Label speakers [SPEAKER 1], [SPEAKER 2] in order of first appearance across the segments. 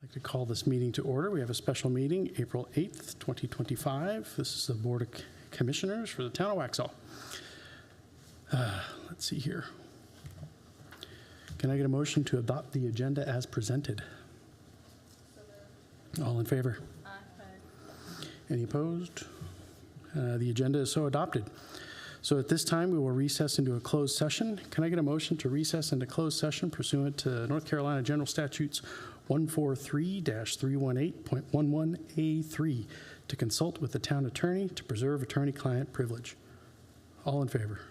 [SPEAKER 1] I'd like to call this meeting to order. We have a special meeting, April 8th, 2025. This is the Board of Commissioners for the town of Waxhaw. Let's see here. Can I get a motion to adopt the agenda as presented? All in favor? Aye. Any opposed? The agenda is so adopted. So at this time, we will recess into a closed session. Can I get a motion to recess into closed session pursuant to North Carolina General Statutes 143-318.11A3 to consult with the town attorney to preserve attorney-client privilege? All in favor?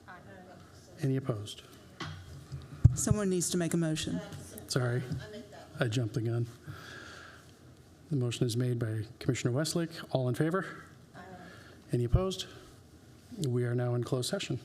[SPEAKER 1] Aye. Any opposed?
[SPEAKER 2] Someone needs to make a motion.
[SPEAKER 1] Sorry, I jumped the gun. The motion is made by Commissioner Westlake. All in favor? Aye. Any opposed? We are now in closed session.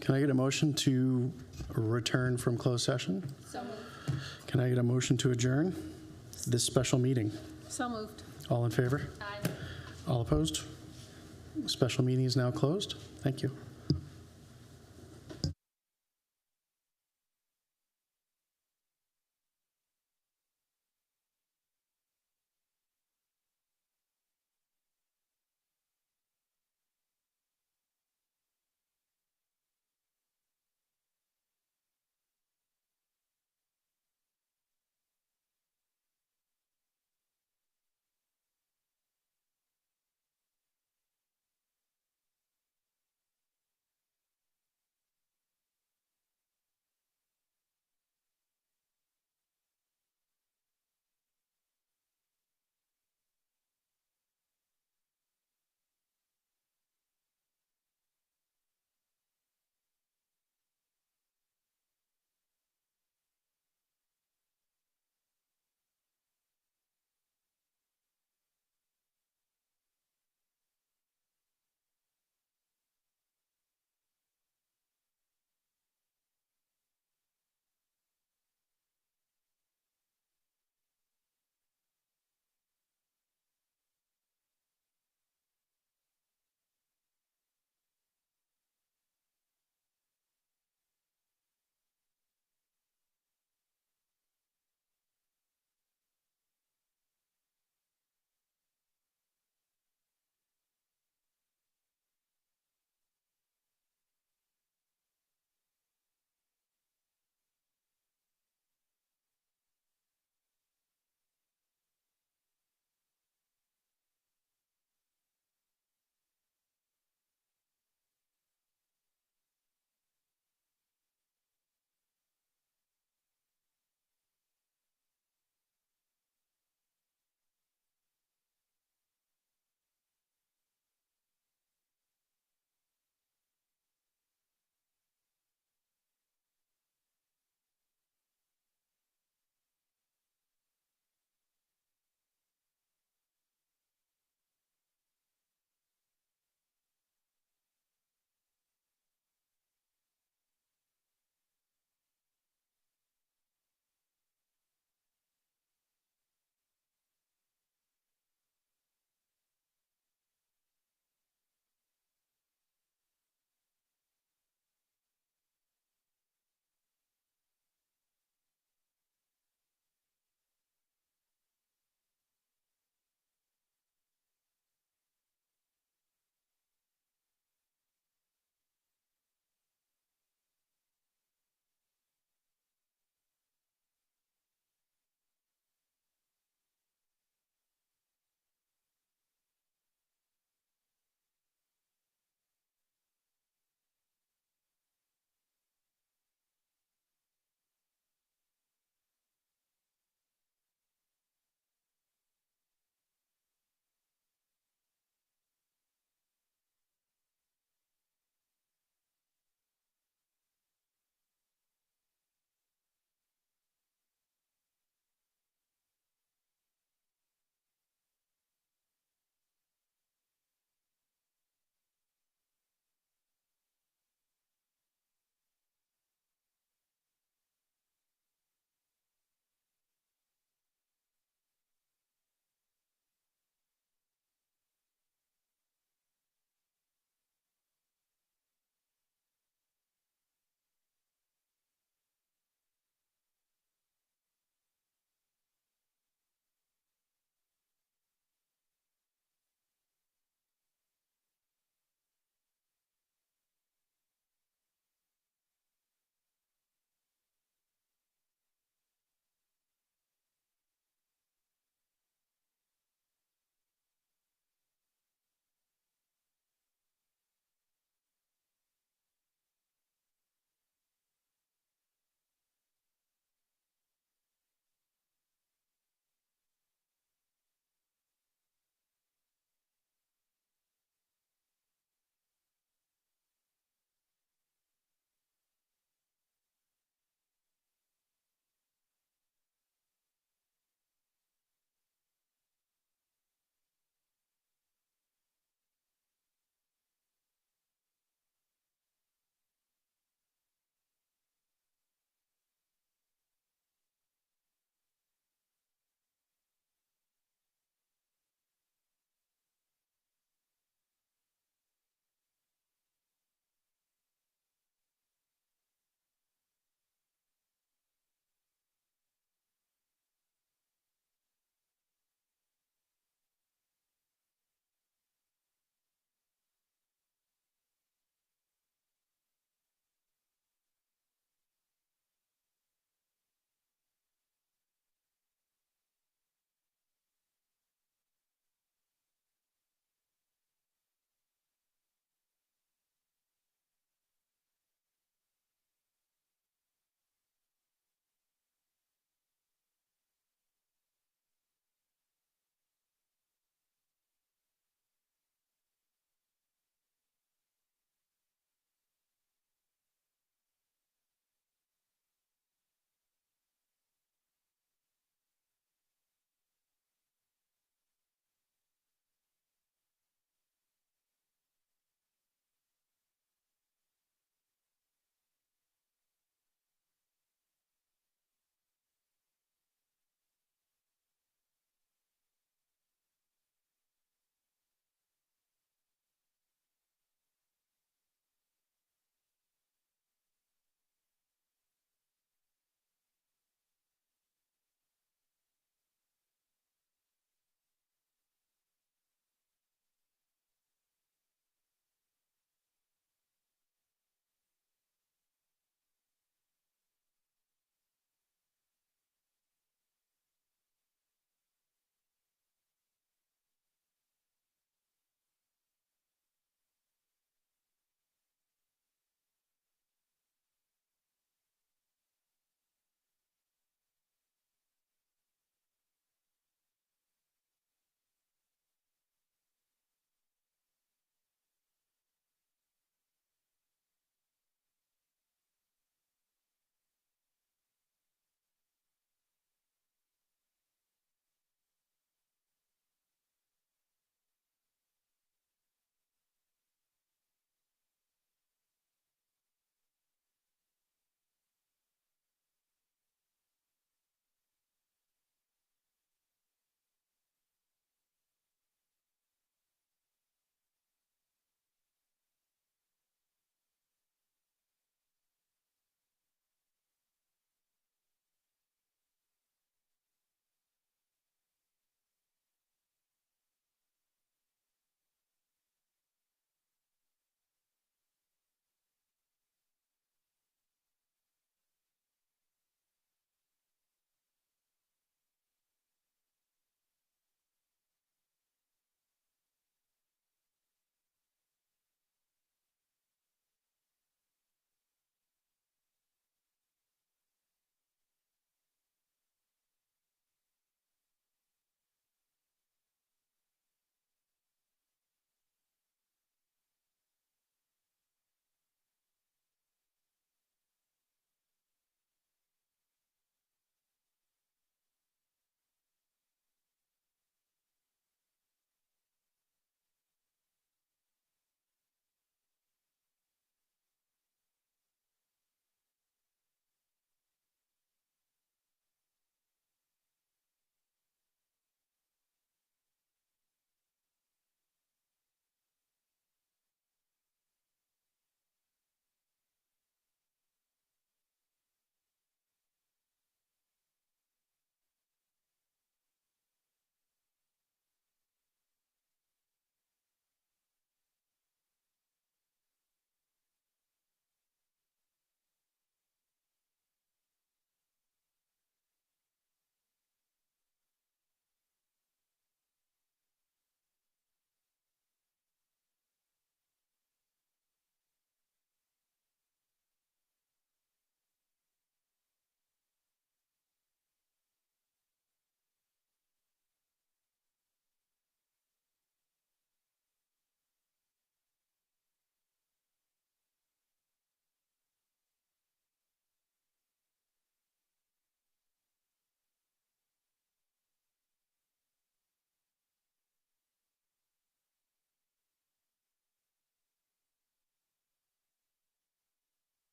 [SPEAKER 1] Can I get a motion to return from closed session?
[SPEAKER 3] So moved.
[SPEAKER 1] Can I get a motion to adjourn this special meeting?
[SPEAKER 3] So moved.
[SPEAKER 1] All in favor?
[SPEAKER 3] Aye.
[SPEAKER 1] All opposed? Special meeting is now closed. Thank you.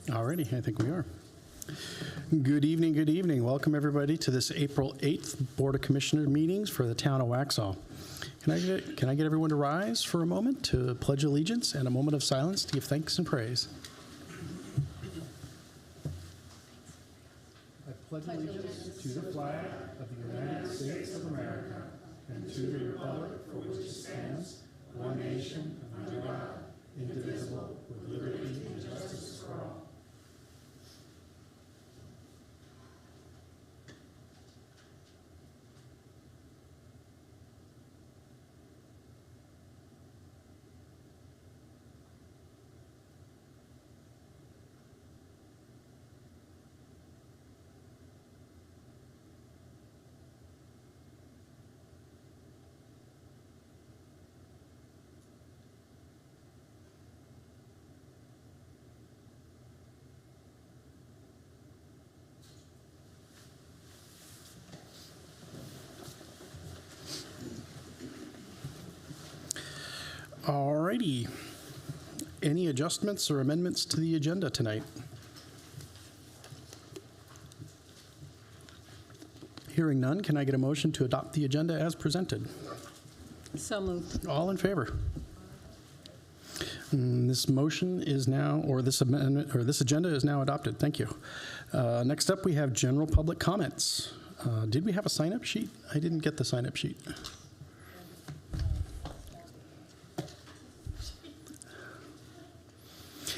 [SPEAKER 1] Alrighty, I think we are. Good evening, good evening. Welcome everybody to this April 8th Board of Commissioner meetings for the town of Waxhaw. Can I get everyone to rise for a moment to pledge allegiance and a moment of silence to give thanks and praise? I pledge allegiance to the flag of the United States of America and to the republic for which it stands, one nation, under God, indivisible, with liberty and justice for all. Alrighty. Any adjustments or amendments to the agenda tonight? Hearing none, can I get a motion to adopt the agenda as presented?
[SPEAKER 3] So moved.
[SPEAKER 1] All in favor? This motion is now, or this amendment, or this agenda is now adopted. Thank you. Next up, we have general public comments. Did we have a sign-up sheet? I didn't get the sign-up sheet.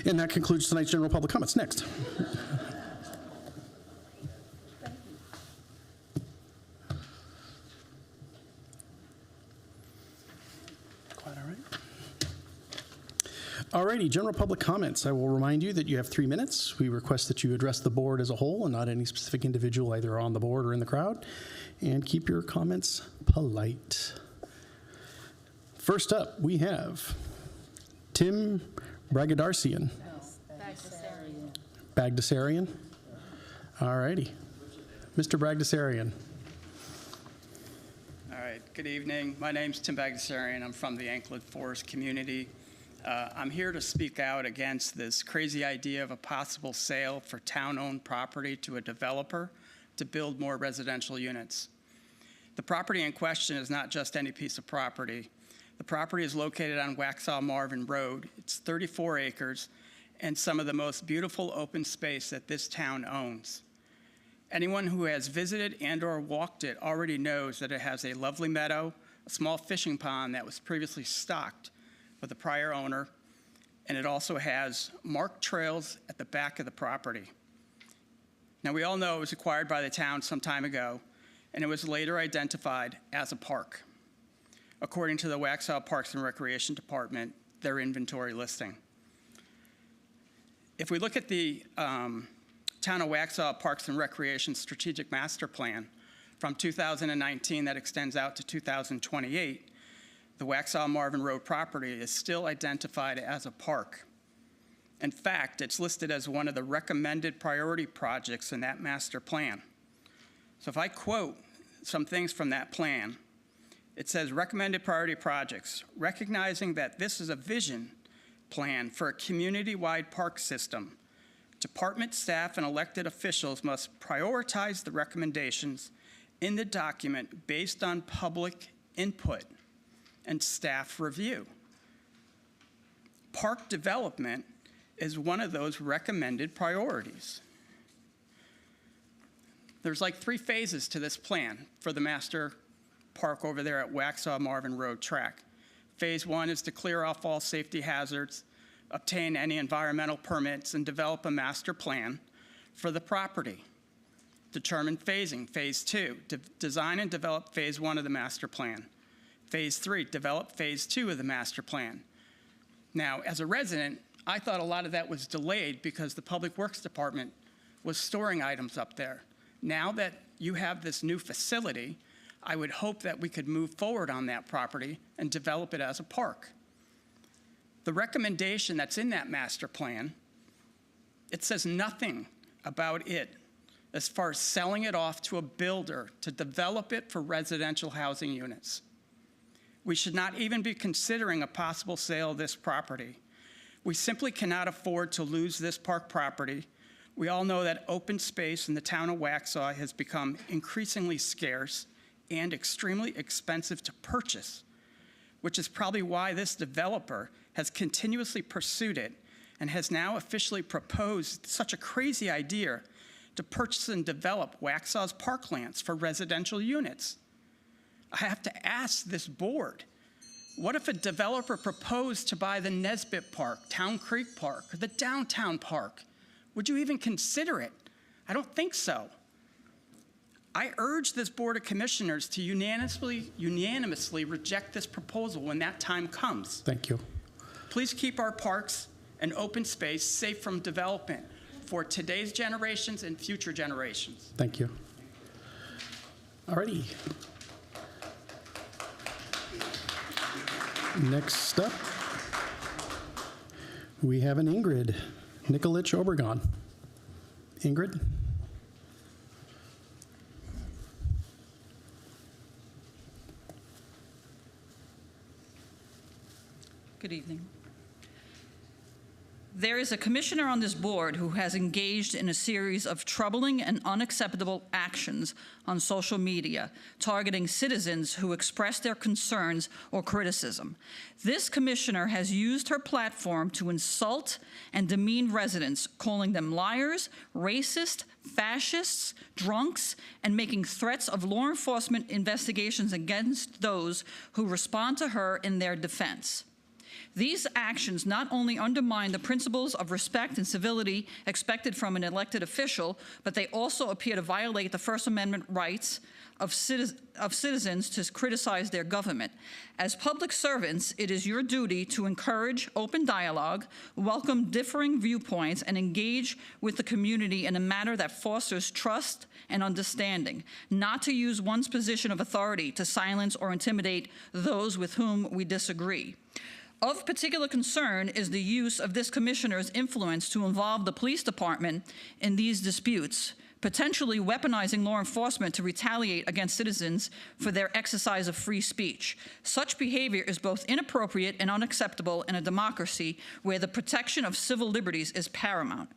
[SPEAKER 1] And that concludes tonight's general public comments. Next. Quite all right. Alrighty, general public comments. I will remind you that you have 3 minutes. We request that you address the board as a whole and not any specific individual either on the board or in the crowd. And keep your comments polite. First up, we have Tim Bagdasarian. Bagdasarian? All righty. Mr. Bagdasarian.
[SPEAKER 4] All right, good evening. My name's Tim Bagdasarian. I'm from the Anklet Forest community. I'm here to speak out against this crazy idea of a possible sale for town-owned property to a developer to build more residential units. The property in question is not just any piece of property. The property is located on Waxhaw Marvin Road. It's 34 acres and some of the most beautiful open space that this town owns. Anyone who has visited and/or walked it already knows that it has a lovely meadow, a small fishing pond that was previously stocked with the prior owner, and it also has marked trails at the back of the property. Now, we all know it was acquired by the town some time ago, and it was later identified as a park, according to the Waxhaw Parks and Recreation Department, their inventory listing. If we look at the Town of Waxhaw Parks and Recreation Strategic Master Plan from 2019 that extends out to 2028, the Waxhaw Marvin Road property is still identified as a park. In fact, it's listed as one of the recommended priority projects in that master plan. So if I quote some things from that plan, it says, recommended priority projects, recognizing that this is a vision plan for a community-wide park system. Department staff and elected officials must prioritize the recommendations in the document based on public input and staff review. Park development is one of those recommended priorities. There's like 3 phases to this plan for the master park over there at Waxhaw Marvin Road track. Phase 1 is to clear off all safety hazards, obtain any environmental permits, and develop a master plan for the property. Determine phasing. Phase 2, design and develop phase 1 of the master plan. Phase 3, develop phase 2 of the master plan. Now, as a resident, I thought a lot of that was delayed because the Public Works Department was storing items up there. Now that you have this new facility, I would hope that we could move forward on that property and develop it as a park. The recommendation that's in that master plan, it says nothing about it as far as selling it off to a builder to develop it for residential housing units. We should not even be considering a possible sale of this property. We simply cannot afford to lose this park property. We all know that open space in the town of Waxhaw has become increasingly scarce and extremely expensive to purchase, which is probably why this developer has continuously pursued it and has now officially proposed such a crazy idea to purchase and develop Waxhaw's parklands for residential units. I have to ask this board, what if a developer proposed to buy the Nesbitt Park, Town Creek Park, or the Downtown Park? Would you even consider it? I don't think so. I urge this Board of Commissioners to unanimously reject this proposal when that time comes.
[SPEAKER 1] Thank you.
[SPEAKER 4] Please keep our parks and open space safe from development for today's generations and future generations.
[SPEAKER 1] Thank you. All righty. Next up, we have an Ingrid Nikolich Obregon. Ingrid?
[SPEAKER 5] Good evening. There is a commissioner on this board who has engaged in a series of troubling and unacceptable actions on social media, targeting citizens who express their concerns or criticism. This commissioner has used her platform to insult and demean residents, calling them liars, racist, fascists, drunks, and making threats of law enforcement investigations against those who respond to her in their defense. These actions not only undermine the principles of respect and civility expected from an elected official, but they also appear to violate the First Amendment rights of citizens to criticize their government. As public servants, it is your duty to encourage open dialogue, welcome differing viewpoints, and engage with the community in a manner that fosters trust and understanding, not to use one's position of authority to silence or intimidate those with whom we disagree. Of particular concern is the use of this commissioner's influence to involve the police department in these disputes, potentially weaponizing law enforcement to retaliate against citizens for their exercise of free speech. Such behavior is both inappropriate and unacceptable in a democracy where the protection of civil liberties is paramount.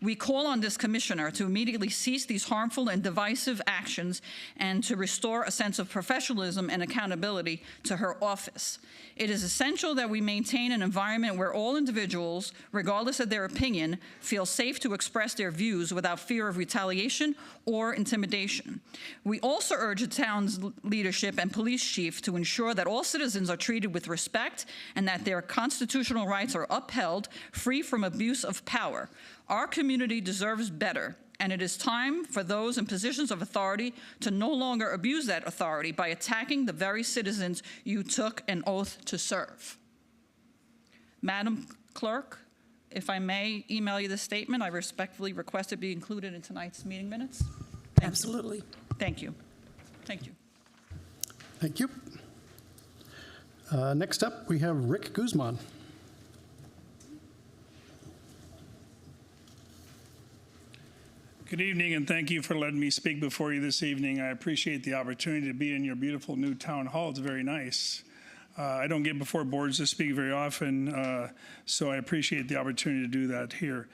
[SPEAKER 5] We call on this commissioner to immediately cease these harmful and divisive actions and to restore a sense of professionalism and accountability to her office. It is essential that we maintain an environment where all individuals, regardless of their opinion, feel safe to express their views without fear of retaliation or intimidation. We also urge the town's leadership and police chief to ensure that all citizens are treated with respect and that their constitutional rights are upheld, free from abuse of power. Our community deserves better, and it is time for those in positions of authority to no longer abuse that authority by attacking the very citizens you took an oath to serve. Madam Clerk, if I may email you this statement, I respectfully request it be included in tonight's meeting minutes.
[SPEAKER 2] Absolutely.
[SPEAKER 5] Thank you. Thank you.
[SPEAKER 1] Thank you. Next up, we have Rick Guzman.
[SPEAKER 6] Good evening, and thank you for letting me speak before you this evening. I appreciate the opportunity to be in your beautiful new town hall. It's very nice. I don't get before boards to speak very often, so I appreciate the opportunity to do that here.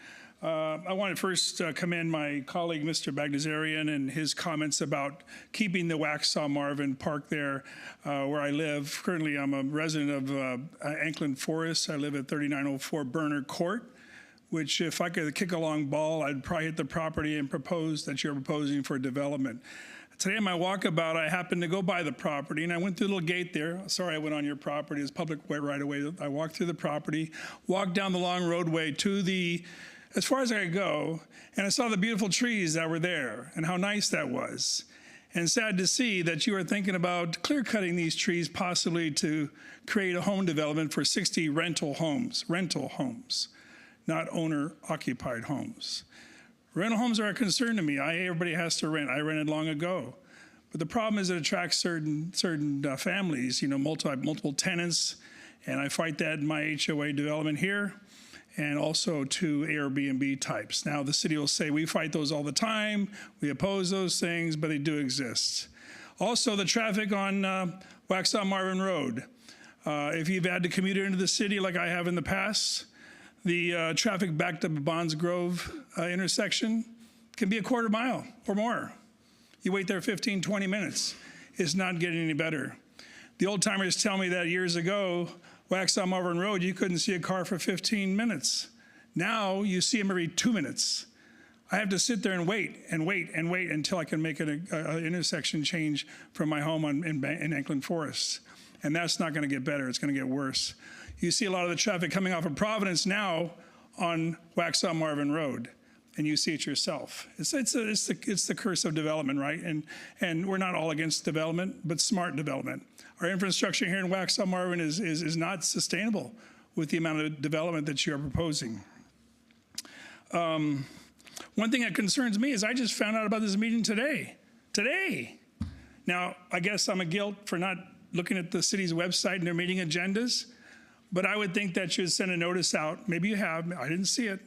[SPEAKER 6] I want to first commend my colleague, Mr. Bagdasarian, and his comments about keeping the Waxhaw Marvin Park there where I live. Currently, I'm a resident of Ankland Forest. I live at 3904 Burner Court, which if I could kick a long ball, I'd probably hit the property and propose that you're proposing for development. Today on my walkabout, I happened to go by the property, and I went through the little gate there. Sorry I went on your property. It's public right away. I walked through the property, walked down the long roadway to as far as I could go, and I saw the beautiful trees that were there and how nice that was. And sad to see that you are thinking about clear-cutting these trees possibly to create a home development for 60 rental homes, not owner-occupied homes. Rental homes are a concern to me. Everybody has to rent. I rented long ago. But the problem is it attracts certain families, multiple tenants, and I fight that in my HOA development here, and also to Airbnb types. Now, the city will say, we fight those all the time, we oppose those things, but they do exist. Also, the traffic on Waxhaw Marvin Road. If you've had to commute into the city like I have in the past, The traffic backed up at Bonds Grove intersection can be a quarter mile or more. You wait there 15, 20 minutes. It's not getting any better. The old timers tell me that years ago, Waxhaw Marvin Road, you couldn't see a car for 15 minutes. Now you see them every 2 minutes. I have to sit there and wait and wait and wait until I can make an intersection change from my home in Anklin Forest. And that's not going to get better. It's going to get worse. You see a lot of the traffic coming off of Providence now on Waxhaw Marvin Road, and you see it yourself. It's the curse of development, right? And we're not all against development, but smart development. Our infrastructure here in Waxhaw Marvin is not sustainable with the amount of development that you're proposing. One thing that concerns me is I just found out about this meeting today. Now, I guess I'm a guilt for not looking at the city's website and their meeting agendas, but I would think that you should send a notice out. Maybe you have, I didn't see it.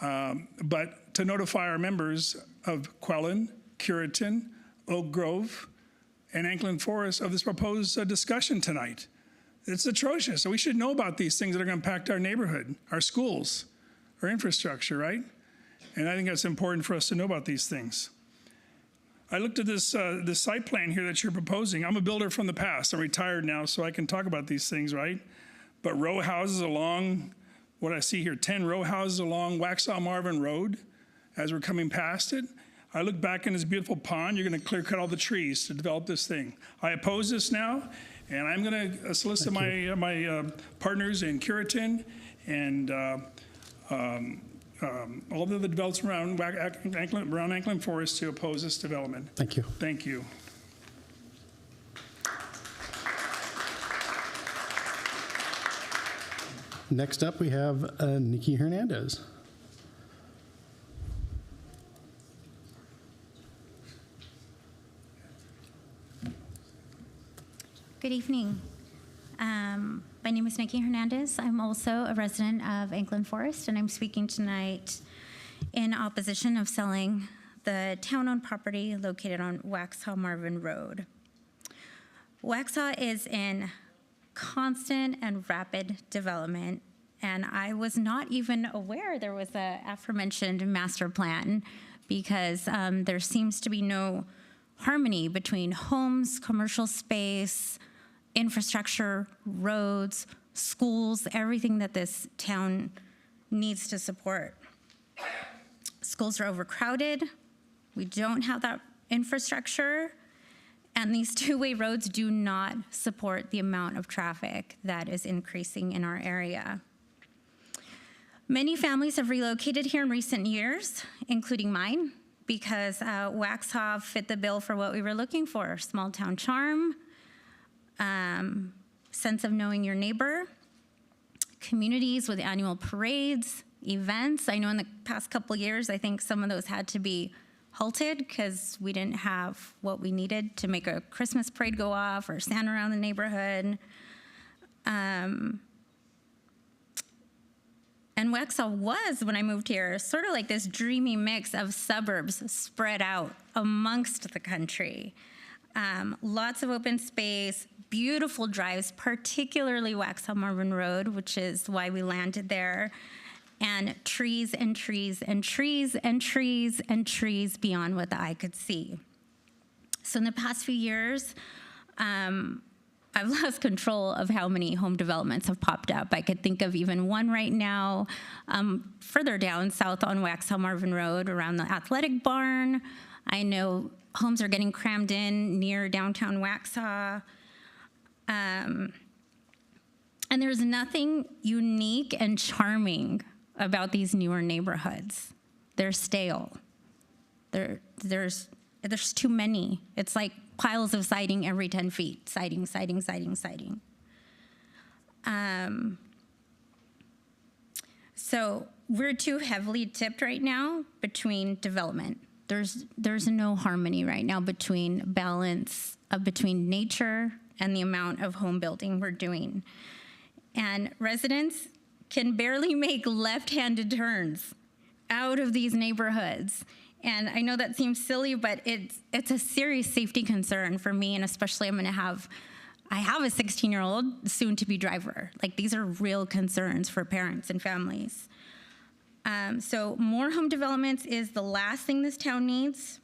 [SPEAKER 6] But to notify our members of Quellen, Curitan, Oak Grove, and Anklin Forest of this proposed discussion tonight. It's atrocious. So we should know about these things that are going to impact our neighborhood, our schools, our infrastructure, right? And I think that's important for us to know about these things. I looked at this site plan here that you're proposing. I'm a builder from the past. I'm retired now, so I can talk about these things, right? But row houses along, what I see here, 10 row houses along Waxhaw Marvin Road as we're coming past it. I look back in this beautiful pond. You're going to clear cut all the trees to develop this thing. I oppose this now, and I'm going to solicit my partners in Curitan and all of the developers around Anklin Forest to oppose this development.
[SPEAKER 1] Thank you.
[SPEAKER 6] Thank you.
[SPEAKER 1] Next up, we have Nikki Hernandez.
[SPEAKER 7] Good evening. My name is Nikki Hernandez. I'm also a resident of Anklin Forest, and I'm speaking tonight in opposition of selling the town-owned property located on Waxhaw Marvin Road. Waxhaw is in constant and rapid development, and I was not even aware there was a aforementioned master plan because there seems to be no harmony between homes, commercial space, infrastructure, roads, schools, everything that this town needs to support. Schools are overcrowded. We don't have that infrastructure. And these two-way roads do not support the amount of traffic that is increasing in our area. Many families have relocated here in recent years, including mine, because Waxhaw fit the bill for what we were looking for: small town charm, sense of knowing your neighbor, communities with annual parades, events. I know in the past couple years, I think some of those had to be halted because we didn't have what we needed to make a Christmas parade go off or stand around the neighborhood. And Waxhaw was, when I moved here, sort of like this dreamy mix of suburbs spread out amongst the country. Lots of open space, beautiful drives, particularly Waxhaw Marvin Road, which is why we landed there, and trees and trees and trees and trees and trees beyond what the eye could see. So in the past few years, I've lost control of how many home developments have popped up. I could think of even one right now further down south on Waxhaw Marvin Road around the athletic barn. I know homes are getting crammed in near downtown Waxhaw. And there's nothing unique and charming about these newer neighborhoods. They're stale. There's too many. It's like piles of siding every 10 feet. Siding, siding, siding, siding. So we're too heavily tipped right now between development. There's no harmony right now between balance between nature and the amount of home building we're doing. And residents can barely make left-handed turns out of these neighborhoods. And I know that seems silly, but it's a serious safety concern for me, and especially I'm going to have I have a 16-year-old soon-to-be driver. Like, these are real concerns for parents and families. So more home developments is the last thing this town needs.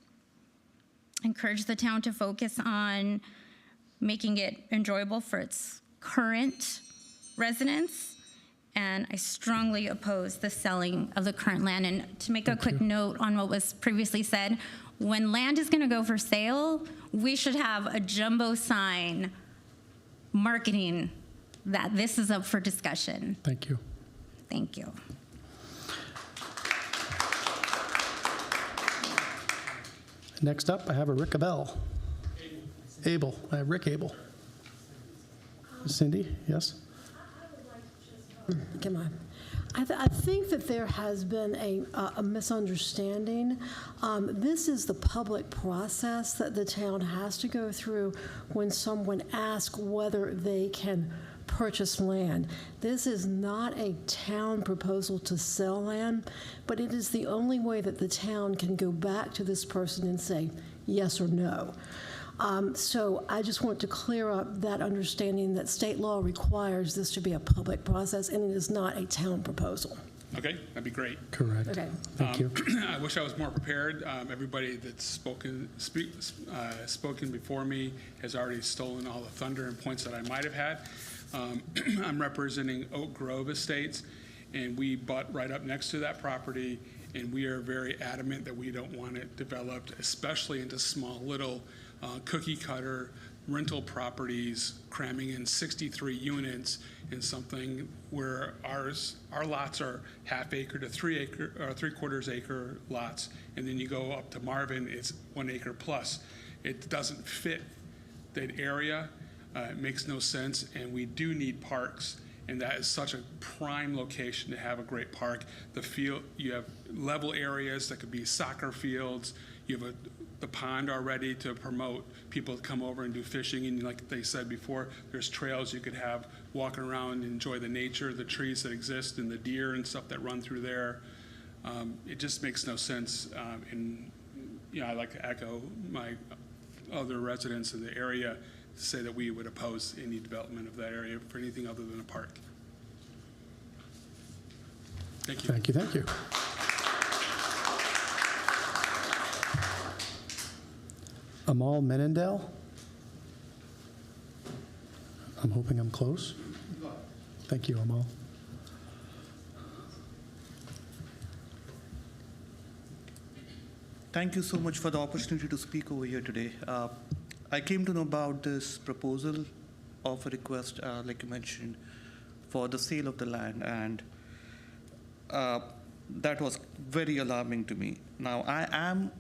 [SPEAKER 7] Encourage the town to focus on making it enjoyable for its current residents. And I strongly oppose the selling of the current land. And to make a quick note on what was previously said, when land is going to go for sale, we should have a jumbo sign marketing that this is up for discussion.
[SPEAKER 1] Thank you.
[SPEAKER 7] Thank you.
[SPEAKER 1] Next up, I have a Rick Abel. Abel. I have Rick Abel. Cindy, yes?
[SPEAKER 8] Come on. I think that there has been a misunderstanding. This is the public process that the town has to go through when someone asks whether they can purchase land. This is not a town proposal to sell land, but it is the only way that the town can go back to this person and say yes or no. So I just want to clear up that understanding that state law requires this to be a public process, and it is not a town proposal.
[SPEAKER 9] Okay, that'd be great.
[SPEAKER 1] Correct.
[SPEAKER 8] Okay.
[SPEAKER 1] Thank you.
[SPEAKER 9] I wish I was more prepared. Everybody that's spoken before me has already stolen all the thunder and points that I might have had. I'm representing Oak Grove Estates, and we butt right up next to that property, and we are very adamant that we don't want it developed, especially into small little cookie cutter rental properties, cramming in 63 units in something where our lots are half acre to 3 acre or 3/4 acre lots, and then you go up to Marvin, it's 1 acre plus. It doesn't fit that area. It makes no sense, and we do need parks, and that is such a prime location to have a great park. The field, you have level areas that could be soccer fields. You have the pond already to promote people to come over and do fishing, and like they said before, there's trails you could have walking around and enjoy the nature, the trees that exist, and the deer and stuff that run through there. It just makes no sense, and I'd like to echo my other residents in the area to say that we would oppose any development of that area for anything other than a park. Thank you.
[SPEAKER 1] Thank you. Thank you. Amal Menendel. I'm hoping I'm close. Thank you, Amal.
[SPEAKER 10] Thank you so much for the opportunity to speak over here today. I came to know about this proposal of a request, like you mentioned, for the sale of the land, and that was very alarming to me. Now, I am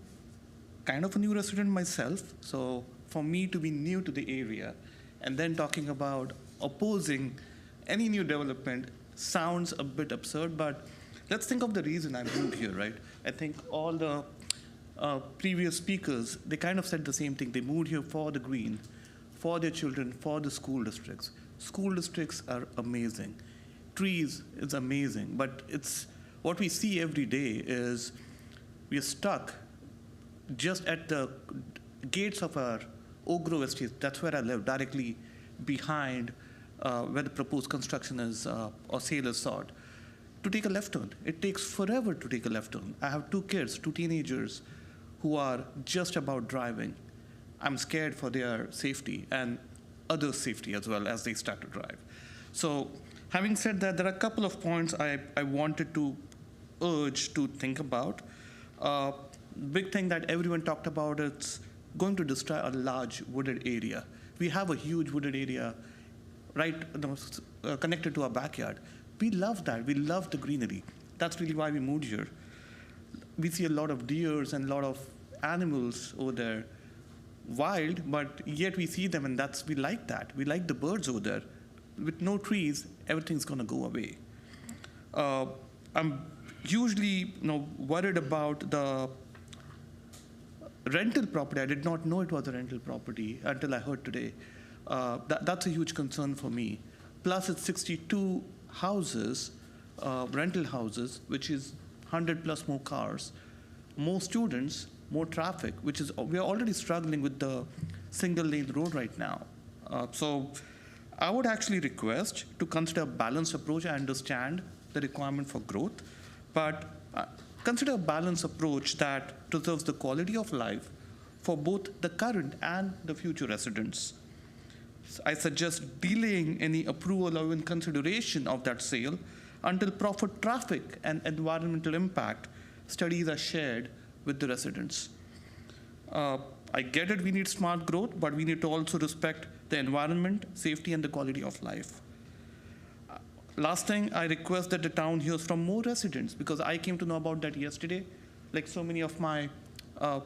[SPEAKER 10] kind of a new resident myself, so for me to be new to the area and then talking about opposing any new development sounds a bit absurd, but let's think of the reason I moved here, right? I think all the previous speakers, they kind of said the same thing. They moved here for the green, for their children, for the school districts. School districts are amazing. Trees is amazing, but it's what we see every day is we are stuck just at the gates of our Oak Grove estate. That's where I live, directly behind where the proposed construction is or sale is sought. To take a left turn, it takes forever to take a left turn. I have 2 kids, 2 teenagers, who are just about driving. I'm scared for their safety and others' safety as well as they start to drive. So having said that, there are a couple of points I wanted to urge to think about. Big thing that everyone talked about, it's going to destroy a large wooded area. We have a huge wooded area right connected to our backyard. We love that. We love the greenery. That's really why we moved here. We see a lot of deers and a lot of animals over there, wild, but yet we see them, and we like that. We like the birds over there. With no trees, everything's going to go away. I'm usually worried about the rental property. I did not know it was a rental property until I heard today. That's a huge concern for me. Plus, it's 62 houses, rental houses, which is 100 plus more cars, more students, more traffic, which is, we are already struggling with the single lane road right now. So I would actually request to consider a balanced approach. I understand the requirement for growth, but consider a balanced approach that preserves the quality of life for both the current and the future residents. I suggest delaying any approval or even consideration of that sale until proper traffic and environmental impact studies are shared with the residents. I get it, we need smart growth, but we need to also respect the environment, safety, and the quality of life. Last thing, I request that the town hears from more residents, because I came to know about that yesterday, like so many of my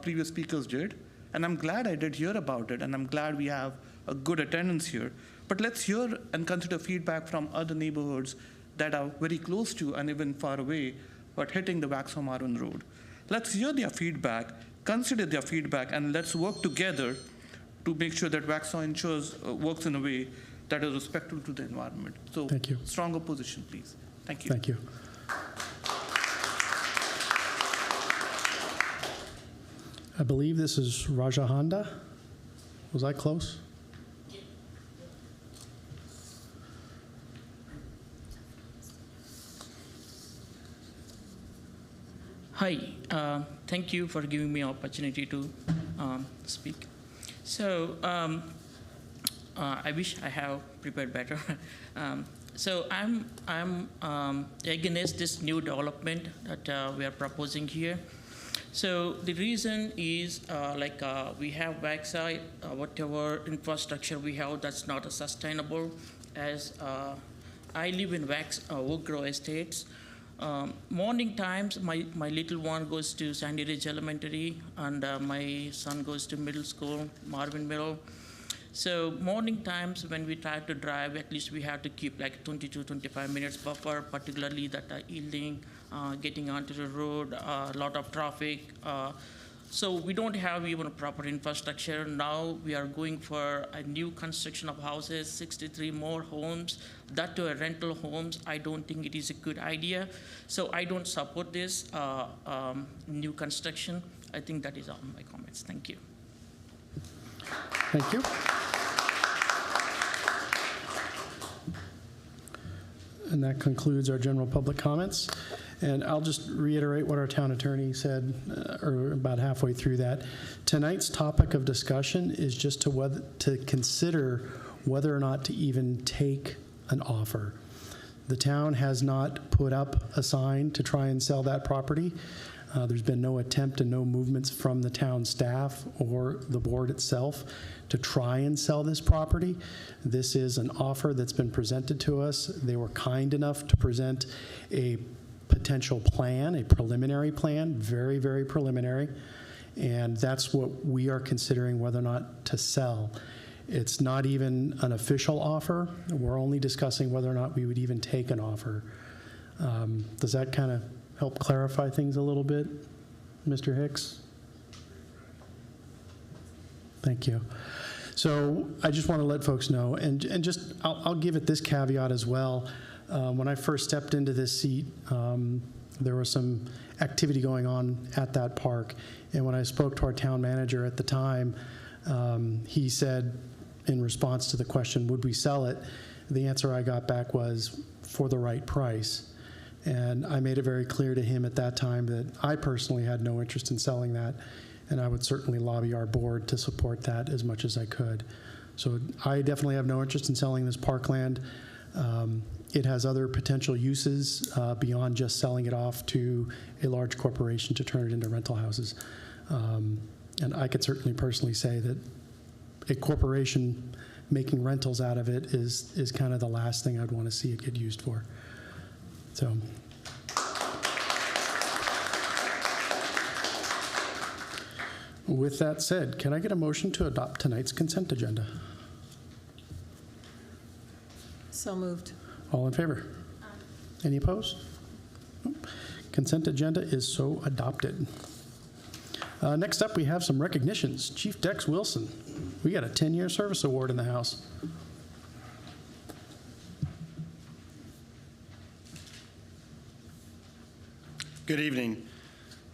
[SPEAKER 10] previous speakers did. And I'm glad I did hear about it, and I'm glad we have a good attendance here. But let's hear and consider feedback from other neighborhoods that are very close to and even far away, but hitting the Waxhaw Marvin Road. Let's hear their feedback, consider their feedback, and let's work together to make sure that Waxhaw works in a way that is respectful to the environment. So,
[SPEAKER 1] thank you.
[SPEAKER 10] Strong opposition, please. Thank you.
[SPEAKER 1] Thank you. I believe this is Rajahanda. Was I close?
[SPEAKER 11] Hi, thank you for giving me opportunity to speak. So I wish I have prepared better. So I'm against this new development that we are proposing here. So the reason is we have backside, whatever infrastructure we have, that's not sustainable. As I live in Oak Grove Estates. Morning times, my little one goes to Sandy Ridge Elementary, and my son goes to middle school, Marvin Middle. So morning times when we try to drive, at least we have to keep like 20 to 25 minutes buffer, particularly that yielding, getting onto the road, a lot of traffic. So we don't have even a proper infrastructure. Now we are going for a new construction of houses, 63 more homes, that to a rental homes. I don't think it is a good idea. So I don't support this new construction. I think that is all my comments. Thank you.
[SPEAKER 1] Thank you. And that concludes our general public comments. And I'll just reiterate what our town attorney said, or about halfway through that. Tonight's topic of discussion is just to consider whether or not to even take an offer. The town has not put up a sign to try and sell that property. There's been no attempt and no movements from the town staff or the board itself to try and sell this property. This is an offer that's been presented to us. They were kind enough to present a potential plan, a preliminary plan, very, very preliminary, and that's what we are considering whether or not to sell. It's not even an official offer. We're only discussing whether or not we would even take an offer. Does that kind of help clarify things a little bit, Mr. Hicks? Thank you. So I just want to let folks know, and just I'll give it this caveat as well. When I first stepped into this seat, there was some activity going on at that park. And when I spoke to our town manager at the time, he said, in response to the question, would we sell it? The answer I got back was, for the right price. And I made it very clear to him at that time that I personally had no interest in selling that, and I would certainly lobby our board to support that as much as I could. So I definitely have no interest in selling this parkland. It has other potential uses beyond just selling it off to a large corporation to turn it into rental houses. And I could certainly personally say that a corporation making rentals out of it is kind of the last thing I'd want to see it get used for. So. With that said, can I get a motion to adopt tonight's consent agenda?
[SPEAKER 3] So moved.
[SPEAKER 1] All in favor? Any opposed? Consent agenda is so adopted. Next up, we have some recognitions. Chief Dex Wilson, we got a 10-year service award in the house.
[SPEAKER 12] Good evening.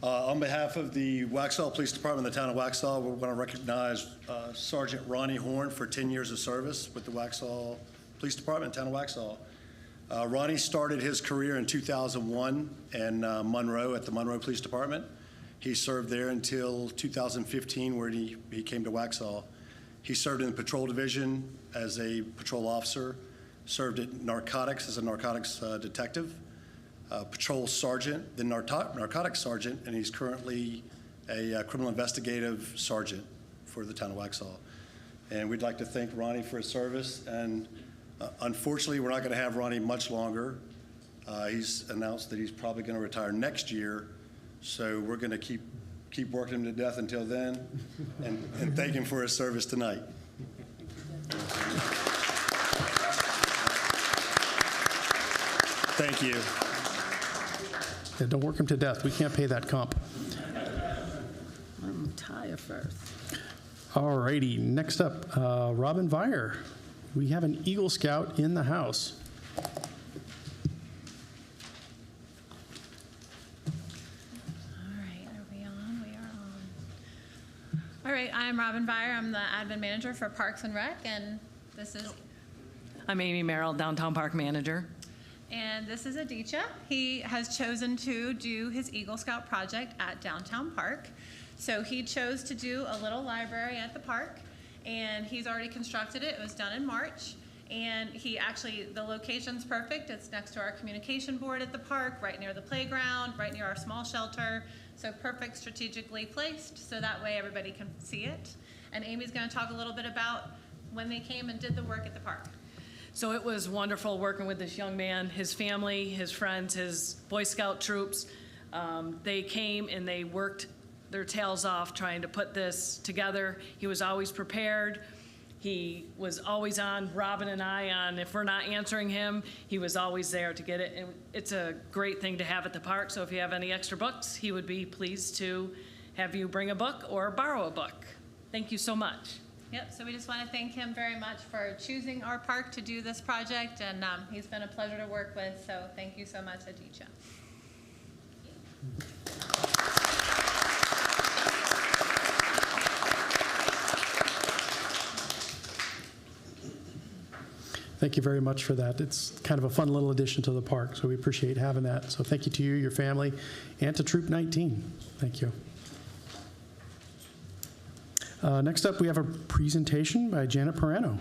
[SPEAKER 12] On behalf of the Waxhaw Police Department of the town of Waxhaw, we want to recognize Sergeant Ronnie Horn for 10 years of service with the Waxhaw Police Department, town of Waxhaw. Ronnie started his career in 2001 in Monroe at the Monroe Police Department. He served there until 2015, where he came to Waxhaw. He served in the patrol division as a patrol officer, served at narcotics as a narcotics detective, patrol sergeant, then narcotics sergeant, and he's currently a criminal investigative sergeant for the town of Waxhaw. And we'd like to thank Ronnie for his service. And unfortunately, we're not going to have Ronnie much longer. He's announced that he's probably going to retire next year. So we're going to keep working him to death until then, and thank him for his service tonight. Thank you.
[SPEAKER 1] Yeah, don't work him to death. We can't pay that comp.
[SPEAKER 3] I'm tired first.
[SPEAKER 1] All righty. Next up, Robin Vire. We have an Eagle Scout in the house.
[SPEAKER 13] All right, I'm Robin Vire. I'm the admin manager for Parks and Rec, and this is...
[SPEAKER 3] I'm Amy Merrill, Downtown Park Manager.
[SPEAKER 13] And this is Aditya. He has chosen to do his Eagle Scout project at Downtown Park. So he chose to do a little library at the park, and he's already constructed it. It was done in March. And the location's perfect. It's next to our communication board at the park, right near the playground, right near our small shelter. So perfect, strategically placed, so that way everybody can see it. And Amy's going to talk a little bit about when they came and did the work at the park.
[SPEAKER 3] So it was wonderful working with this young man, his family, his friends, his Boy Scout troops. They came and they worked their tails off trying to put this together. He was always prepared. He was always on Robin and I on, if we're not answering him, he was always there to get it. And it's a great thing to have at the park. So if you have any extra books, he would be pleased to have you bring a book or borrow a book. Thank you so much.
[SPEAKER 13] Yep, so we just want to thank him very much for choosing our park to do this project. And he's been a pleasure to work with. So thank you so much, Aditya.
[SPEAKER 1] Thank you very much for that. It's kind of a fun little addition to the park, so we appreciate having that. So thank you to you, your family, and to Troop 19. Thank you. Next up, we have a presentation by Janet Perano.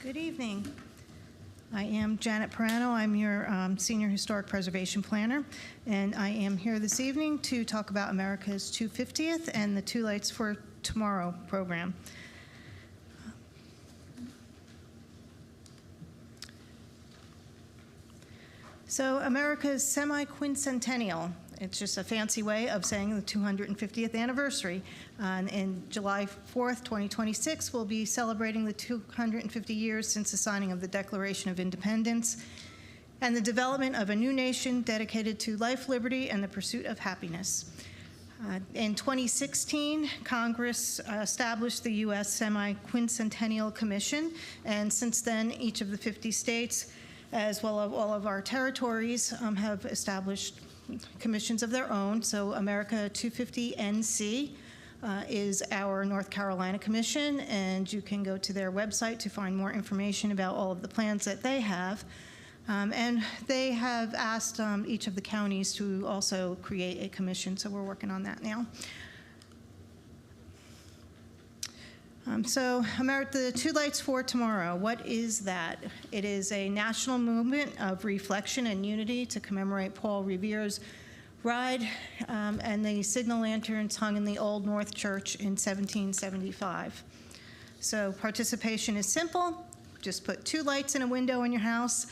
[SPEAKER 14] Good evening. I am Janet Perano. I'm your Senior Historic Preservation Planner, and I am here this evening to talk about America's 250th and the Two Lights for Tomorrow program. So America's semi-quincentennial, it's just a fancy way of saying the 250th anniversary. And July 4th, 2026, we'll be celebrating the 250 years since the signing of the Declaration of Independence and the development of a new nation dedicated to life, liberty, and the pursuit of happiness. In 2016, Congress established the U.S. Semi-Quincentennial Commission, and since then, each of the 50 states, as well as all of our territories, have established commissions of their own. So America 250 NC is our North Carolina commission, and you can go to their website to find more information about all of the plans that they have. And they have asked each of the counties to also create a commission, so we're working on that now. So the Two Lights for Tomorrow, what is that? It is a national movement of reflection and unity to commemorate Paul Revere's ride and the signal lanterns hung in the Old North Church in 1775. So participation is simple. Just put 2 lights in a window in your house.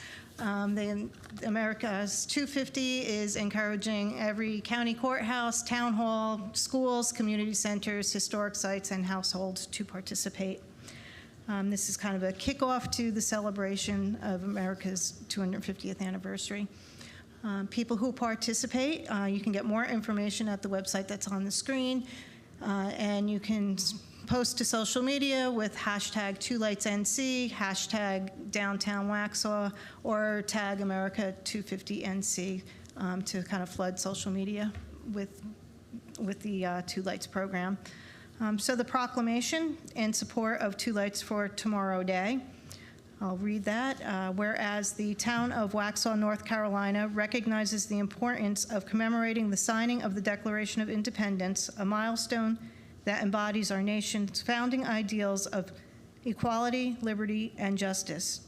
[SPEAKER 14] America's 250 is encouraging every county courthouse, town hall, schools, community centers, historic sites, and households to participate. This is kind of a kickoff to the celebration of America's 250th anniversary. People who participate, you can get more information at the website that's on the screen, and you can post to social media with hashtag 2lightsNC, hashtag downtown Waxhaw, or tag America 250NC to kind of flood social media with the Two Lights program. So the proclamation in support of Two Lights for Tomorrow Day. I'll read that. Whereas the town of Waxhaw, North Carolina recognizes the importance of commemorating the signing of the Declaration of Independence, a milestone that embodies our nation's founding ideals of equality, liberty, and justice.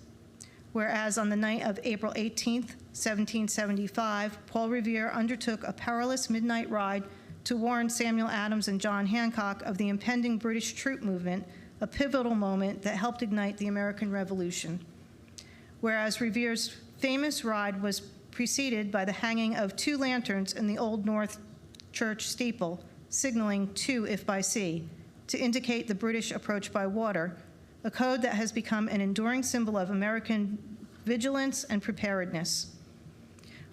[SPEAKER 14] Whereas on the night of April 18th, 1775, Paul Revere undertook a perilous midnight ride to warn Samuel Adams and John Hancock of the impending British troop movement, a pivotal moment that helped ignite the American Revolution. Whereas Revere's famous ride was preceded by the hanging of 2 lanterns in the Old North Church steeple, signaling to if by sea, to indicate the British approach by water, a code that has become an enduring symbol of American vigilance and preparedness.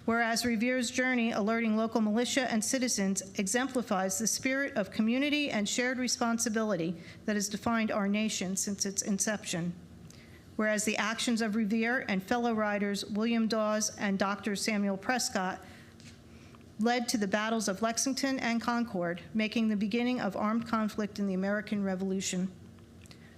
[SPEAKER 14] Whereas Revere's journey alerting local militia and citizens exemplifies the spirit of community and shared responsibility that has defined our nation since its inception. Whereas the actions of Revere and fellow riders William Dawes and Dr. Samuel Prescott led to the battles of Lexington and Concord, making the beginning of armed conflict in the American Revolution.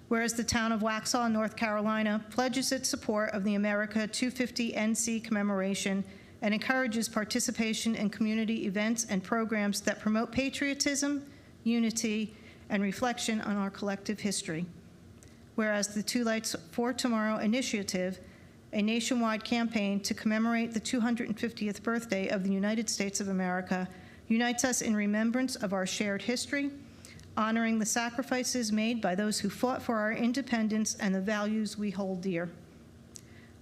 [SPEAKER 14] Whereas the town of Waxhaw, North Carolina, pledges its support of the America 250 NC commemoration and encourages participation in community events and programs that promote patriotism, unity, and reflection on our collective history. Whereas the Two Lights for Tomorrow initiative, a nationwide campaign to commemorate the 250th birthday of the United States of America, unites us in remembrance of our shared history, honoring the sacrifices made by those who fought for our independence and the values we hold dear.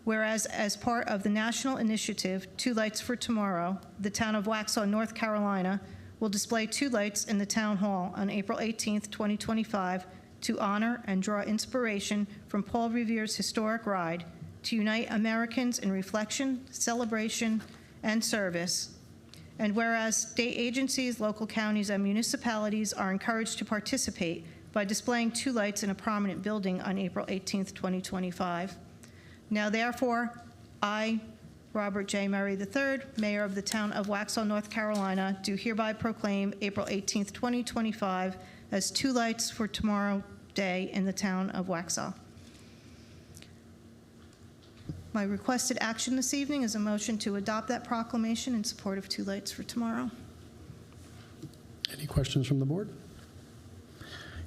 [SPEAKER 14] Whereas as part of the national initiative, Two Lights for Tomorrow, the town of Waxhaw, North Carolina, will display 2 lights in the town hall on April 18th, 2025, to honor and draw inspiration from Paul Revere's historic ride to unite Americans in reflection, celebration, and service. And whereas state agencies, local counties, and municipalities are encouraged to participate by displaying 2 lights in a prominent building on April 18th, 2025. Now therefore, I, Robert J. Murray III, Mayor of the town of Waxhaw, North Carolina, do hereby proclaim April 18th, 2025 as 2 Lights for Tomorrow Day in the town of Waxhaw. My requested action this evening is a motion to adopt that proclamation in support of 2 Lights for Tomorrow.
[SPEAKER 1] Any questions from the board?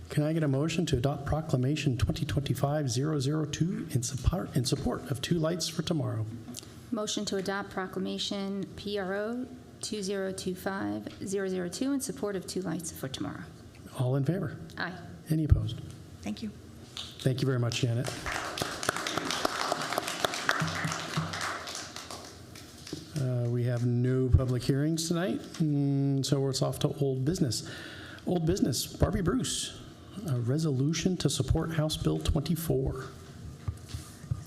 [SPEAKER 1] Can I get a motion to adopt Proclamation 2025-002 in support of 2 Lights for Tomorrow?
[SPEAKER 15] Motion to adopt Proclamation PRO 2025-002 in support of 2 Lights for Tomorrow.
[SPEAKER 1] All in favor?
[SPEAKER 15] Aye.
[SPEAKER 1] Any opposed?
[SPEAKER 14] Thank you.
[SPEAKER 1] Thank you very much, Janet. We have no public hearings tonight, so it's off to old business. Old business, Barbie Bruce, a resolution to support House Bill 24.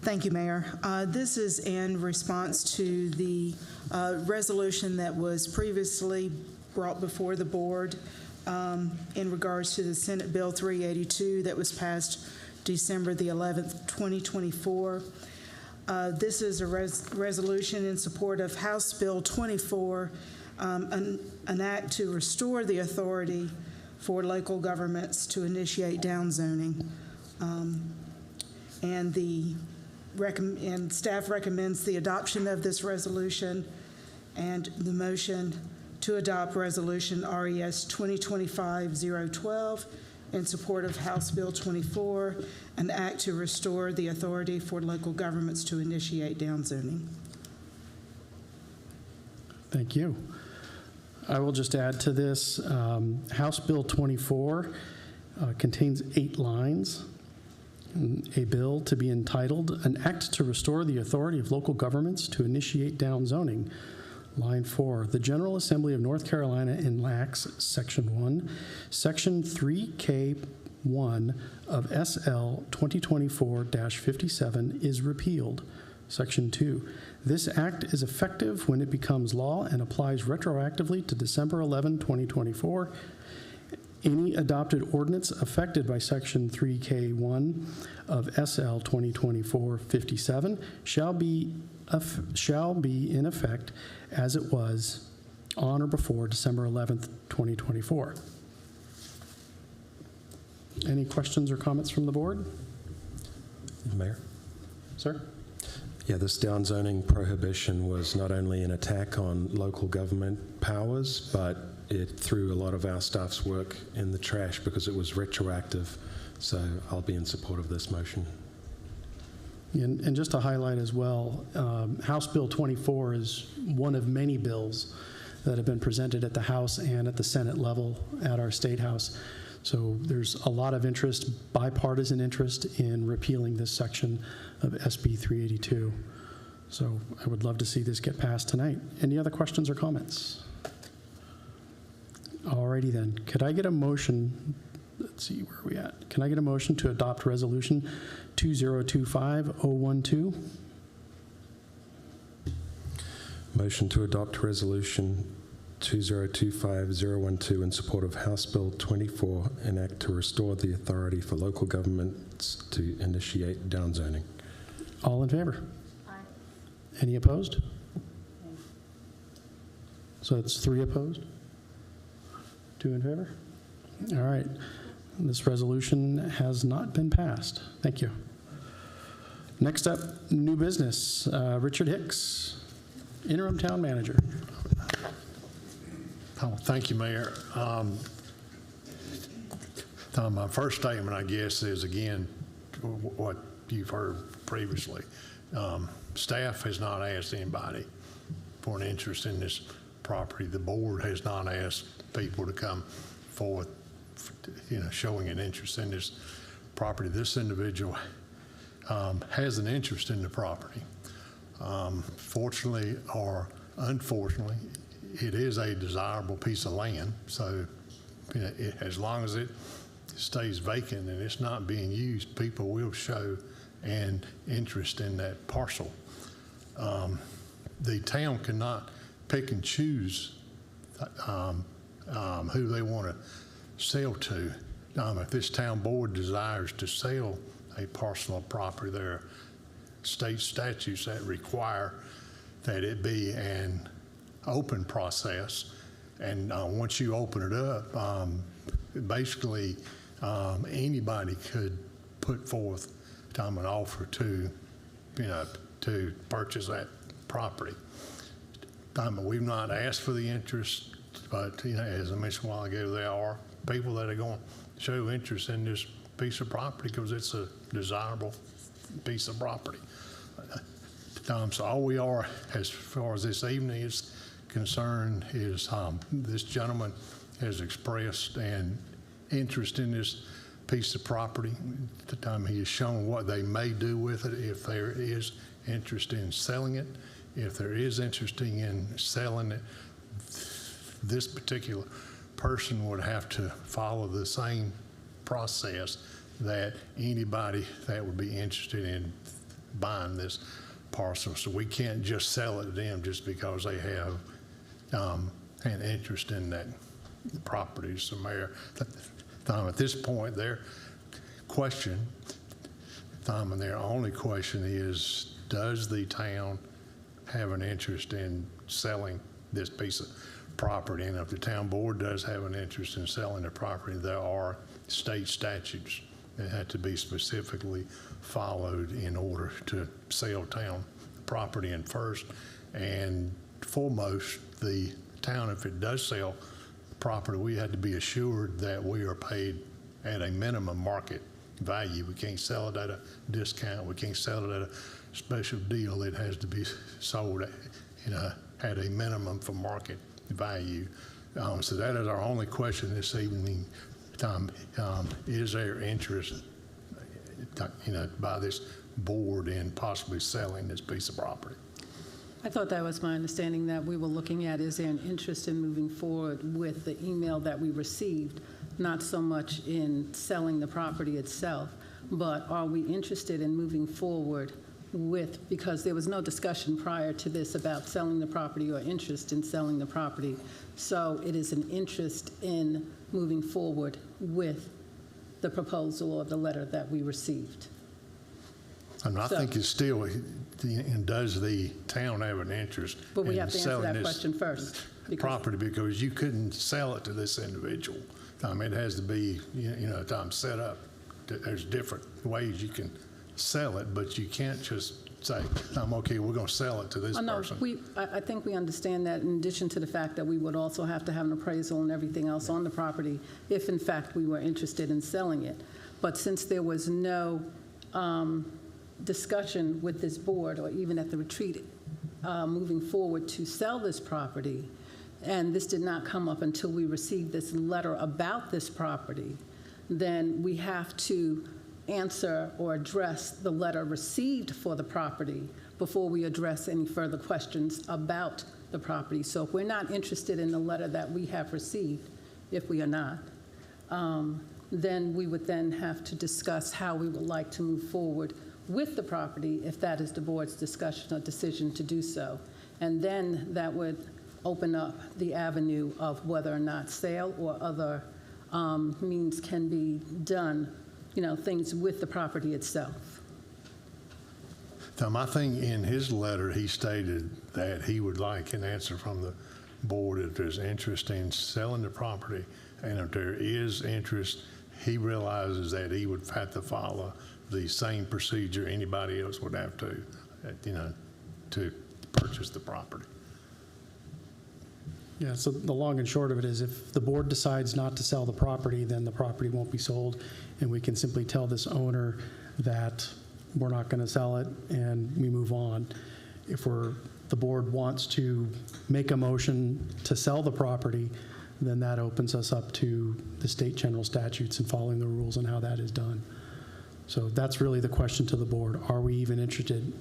[SPEAKER 2] Thank you, Mayor. This is in response to the resolution that was previously brought before the board in regards to the Senate Bill 382 that was passed December the 11th, 2024. This is a resolution in support of House Bill 24, an act to restore the authority for local governments to initiate downzoning. And staff recommends the adoption of this resolution and the motion to adopt Resolution RES 2025-012 in support of House Bill 24, an act to restore the authority for local governments to initiate downzoning.
[SPEAKER 1] Thank you. I will just add to this, House Bill 24 contains 8 lines. A bill to be entitled, An Act to Restore the Authority of Local Governments to Initiate Downzoning. Line 4, the General Assembly of North Carolina enacts Section 1, Section 3K1 of SL 2024-57 is repealed. Section 2, this act is effective when it becomes law and applies retroactively to December 11, 2024. Any adopted ordinance affected by Section 3K1 of SL 2024-57 shall be in effect as it was on or before December 11th, 2024. Any questions or comments from the board?
[SPEAKER 16] Mayor?
[SPEAKER 1] Sir?
[SPEAKER 16] Yeah, this downzoning prohibition was not only an attack on local government powers, but it threw a lot of our staff's work in the trash because it was retroactive. So I'll be in support of this motion.
[SPEAKER 1] And just to highlight as well, House Bill 24 is one of many bills that have been presented at the House and at the Senate level at our State House. So there's a lot of interest, bipartisan interest, in repealing this section of SB 382. So I would love to see this get passed tonight. Any other questions or comments? Alrighty then. Could I get a motion? Let's see, where are we at? Can I get a motion to adopt Resolution 2025-012?
[SPEAKER 16] Motion to adopt Resolution 2025-012 in support of House Bill 24, an act to restore the authority for local governments to initiate downzoning.
[SPEAKER 1] All in favor? Aye. Any opposed? So it's 3 opposed? 2 in favor? All right. This resolution has not been passed. Thank you. Next up, new business. Richard Hicks, interim town manager.
[SPEAKER 17] Oh, thank you, Mayor. My first statement, I guess, is again what you've heard previously. Staff has not asked anybody for an interest in this property. The board has not asked people to come forward, showing an interest in this property. This individual has an interest in the property. Fortunately or unfortunately, it is a desirable piece of land. So, as long as it stays vacant and it's not being used, people will show an interest in that parcel. The town cannot pick and choose who they want to sell to. If this town board desires to sell a parcel of property, there are state statutes that require that it be an open process. And once you open it up, basically anybody could put forth an offer to purchase that property. We've not asked for the interest, but as I mentioned a while ago, there are people that are going to show interest in this piece of property because it's a desirable piece of property. So all we are, as far as this evening is concerned, is this gentleman has expressed an interest in this piece of property. He has shown what they may do with it if there is interest in selling it. If there is interest in selling it, this particular person would have to follow the same process that anybody that would be interested in buying this parcel. So we can't just sell it to them just because they have an interest in that property. So, Mayor, at this point, their question, and their only question is, does the town have an interest in selling this piece of property? And if the town board does have an interest in selling the property, there are state statutes that have to be specifically followed in order to sell town property. And first and foremost, the town, if it does sell property, we had to be assured that we are paid at a minimum market value. We can't sell it at a discount. We can't sell it at a special deal. It has to be sold at a minimum for market value. So that is our only question this evening. Is there interest, by this board in possibly selling this piece of property?
[SPEAKER 18] I thought that was my understanding, that we were looking at, is there an interest in moving forward with the email that we received, not so much in selling the property itself, but are we interested in moving forward with, because there was no discussion prior to this about selling the property or interest in selling the property. So it is an interest in moving forward with the proposal or the letter that we received.
[SPEAKER 17] And I
[SPEAKER 18] So-
[SPEAKER 17] think it's still, and does the town have an interest
[SPEAKER 18] But we
[SPEAKER 17] in
[SPEAKER 18] have to answer
[SPEAKER 17] selling
[SPEAKER 18] that
[SPEAKER 17] this
[SPEAKER 18] question first. because-
[SPEAKER 17] property? Because you couldn't sell it to this individual. It has to be, set up. There's different ways you can sell it, but you can't just say, okay, we're going to sell it to this
[SPEAKER 18] Oh, no,
[SPEAKER 17] person.
[SPEAKER 18] I think we understand that, in addition to the fact that we would also have to have an appraisal and everything else on the property if, in fact, we were interested in selling it. But since there was no discussion with this board, or even at the retreat, moving forward to sell this property, and this did not come up until we received this letter about this property, then we have to answer or address the letter received for the property before we address any further questions about the property. So if we're not interested in the letter that we have received, if we are not, then we would then have to discuss how we would like to move forward with the property, if that is the board's discussion or decision to do so. And then that would open up the avenue of whether or not sale or other means can be done, things with the property itself.
[SPEAKER 17] Tom, I think in his letter, he stated that he would like an answer from the board if there's interest in selling the property. And if there is interest, he realizes that he would have to follow the same procedure anybody else would have to, to purchase the property.
[SPEAKER 1] Yeah, so the long and short of it is, if the board decides not to sell the property, then the property won't be sold, and we can simply tell this owner that we're not going to sell it, and we move on. If the board wants to make a motion to sell the property, then that opens us up to the state general statutes and following the rules on how that is done. So that's really the question to the board. Are we even interested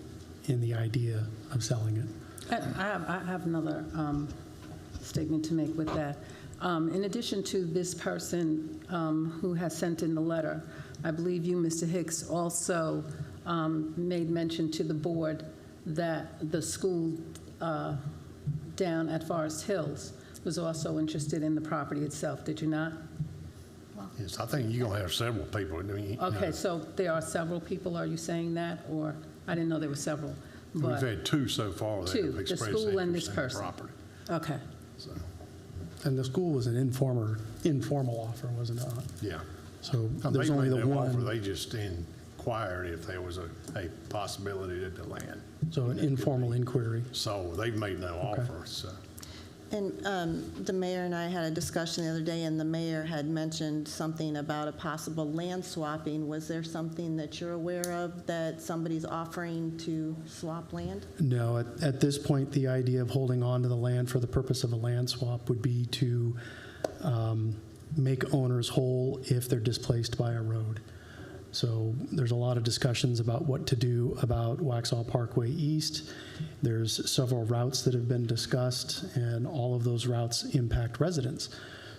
[SPEAKER 1] in the idea of selling it?
[SPEAKER 18] I have another statement to make with that. In addition to this person who has sent in the letter, I believe you, Mr. Hicks, also made mention to the board that the school down at Forest Hills was also interested in the property itself. Did you not?
[SPEAKER 17] Yes, I think you're going to have several people.
[SPEAKER 18] Okay, so there are several people, are you saying that? Or, I didn't know there were several.
[SPEAKER 17] We've
[SPEAKER 18] But
[SPEAKER 17] had two so far that
[SPEAKER 18] two,
[SPEAKER 17] have
[SPEAKER 18] the
[SPEAKER 17] expressed
[SPEAKER 18] school and this
[SPEAKER 17] interest in the
[SPEAKER 18] person.
[SPEAKER 17] property.
[SPEAKER 18] Okay.
[SPEAKER 17] So,
[SPEAKER 1] And the school was an informal offer, wasn't it?
[SPEAKER 17] yeah.
[SPEAKER 1] So
[SPEAKER 17] Now,
[SPEAKER 1] there's
[SPEAKER 17] they
[SPEAKER 1] only
[SPEAKER 17] made
[SPEAKER 1] the
[SPEAKER 17] no offer.
[SPEAKER 1] one.
[SPEAKER 17] They just inquired if there was a possibility that the land.
[SPEAKER 1] So an informal inquiry.
[SPEAKER 17] So they've made no
[SPEAKER 1] Okay.
[SPEAKER 17] offer, so.
[SPEAKER 19] And the mayor and I had a discussion the other day, and the mayor had mentioned something about a possible land swapping. Was there something that you're aware of that somebody's offering to swap land?
[SPEAKER 1] No, at this point, the idea of holding on to the land for the purpose of a land swap would be to make owners whole if they're displaced by a road. So there's a lot of discussions about what to do about Waxhaw Parkway East. There's several routes that have been discussed, and all of those routes impact residents.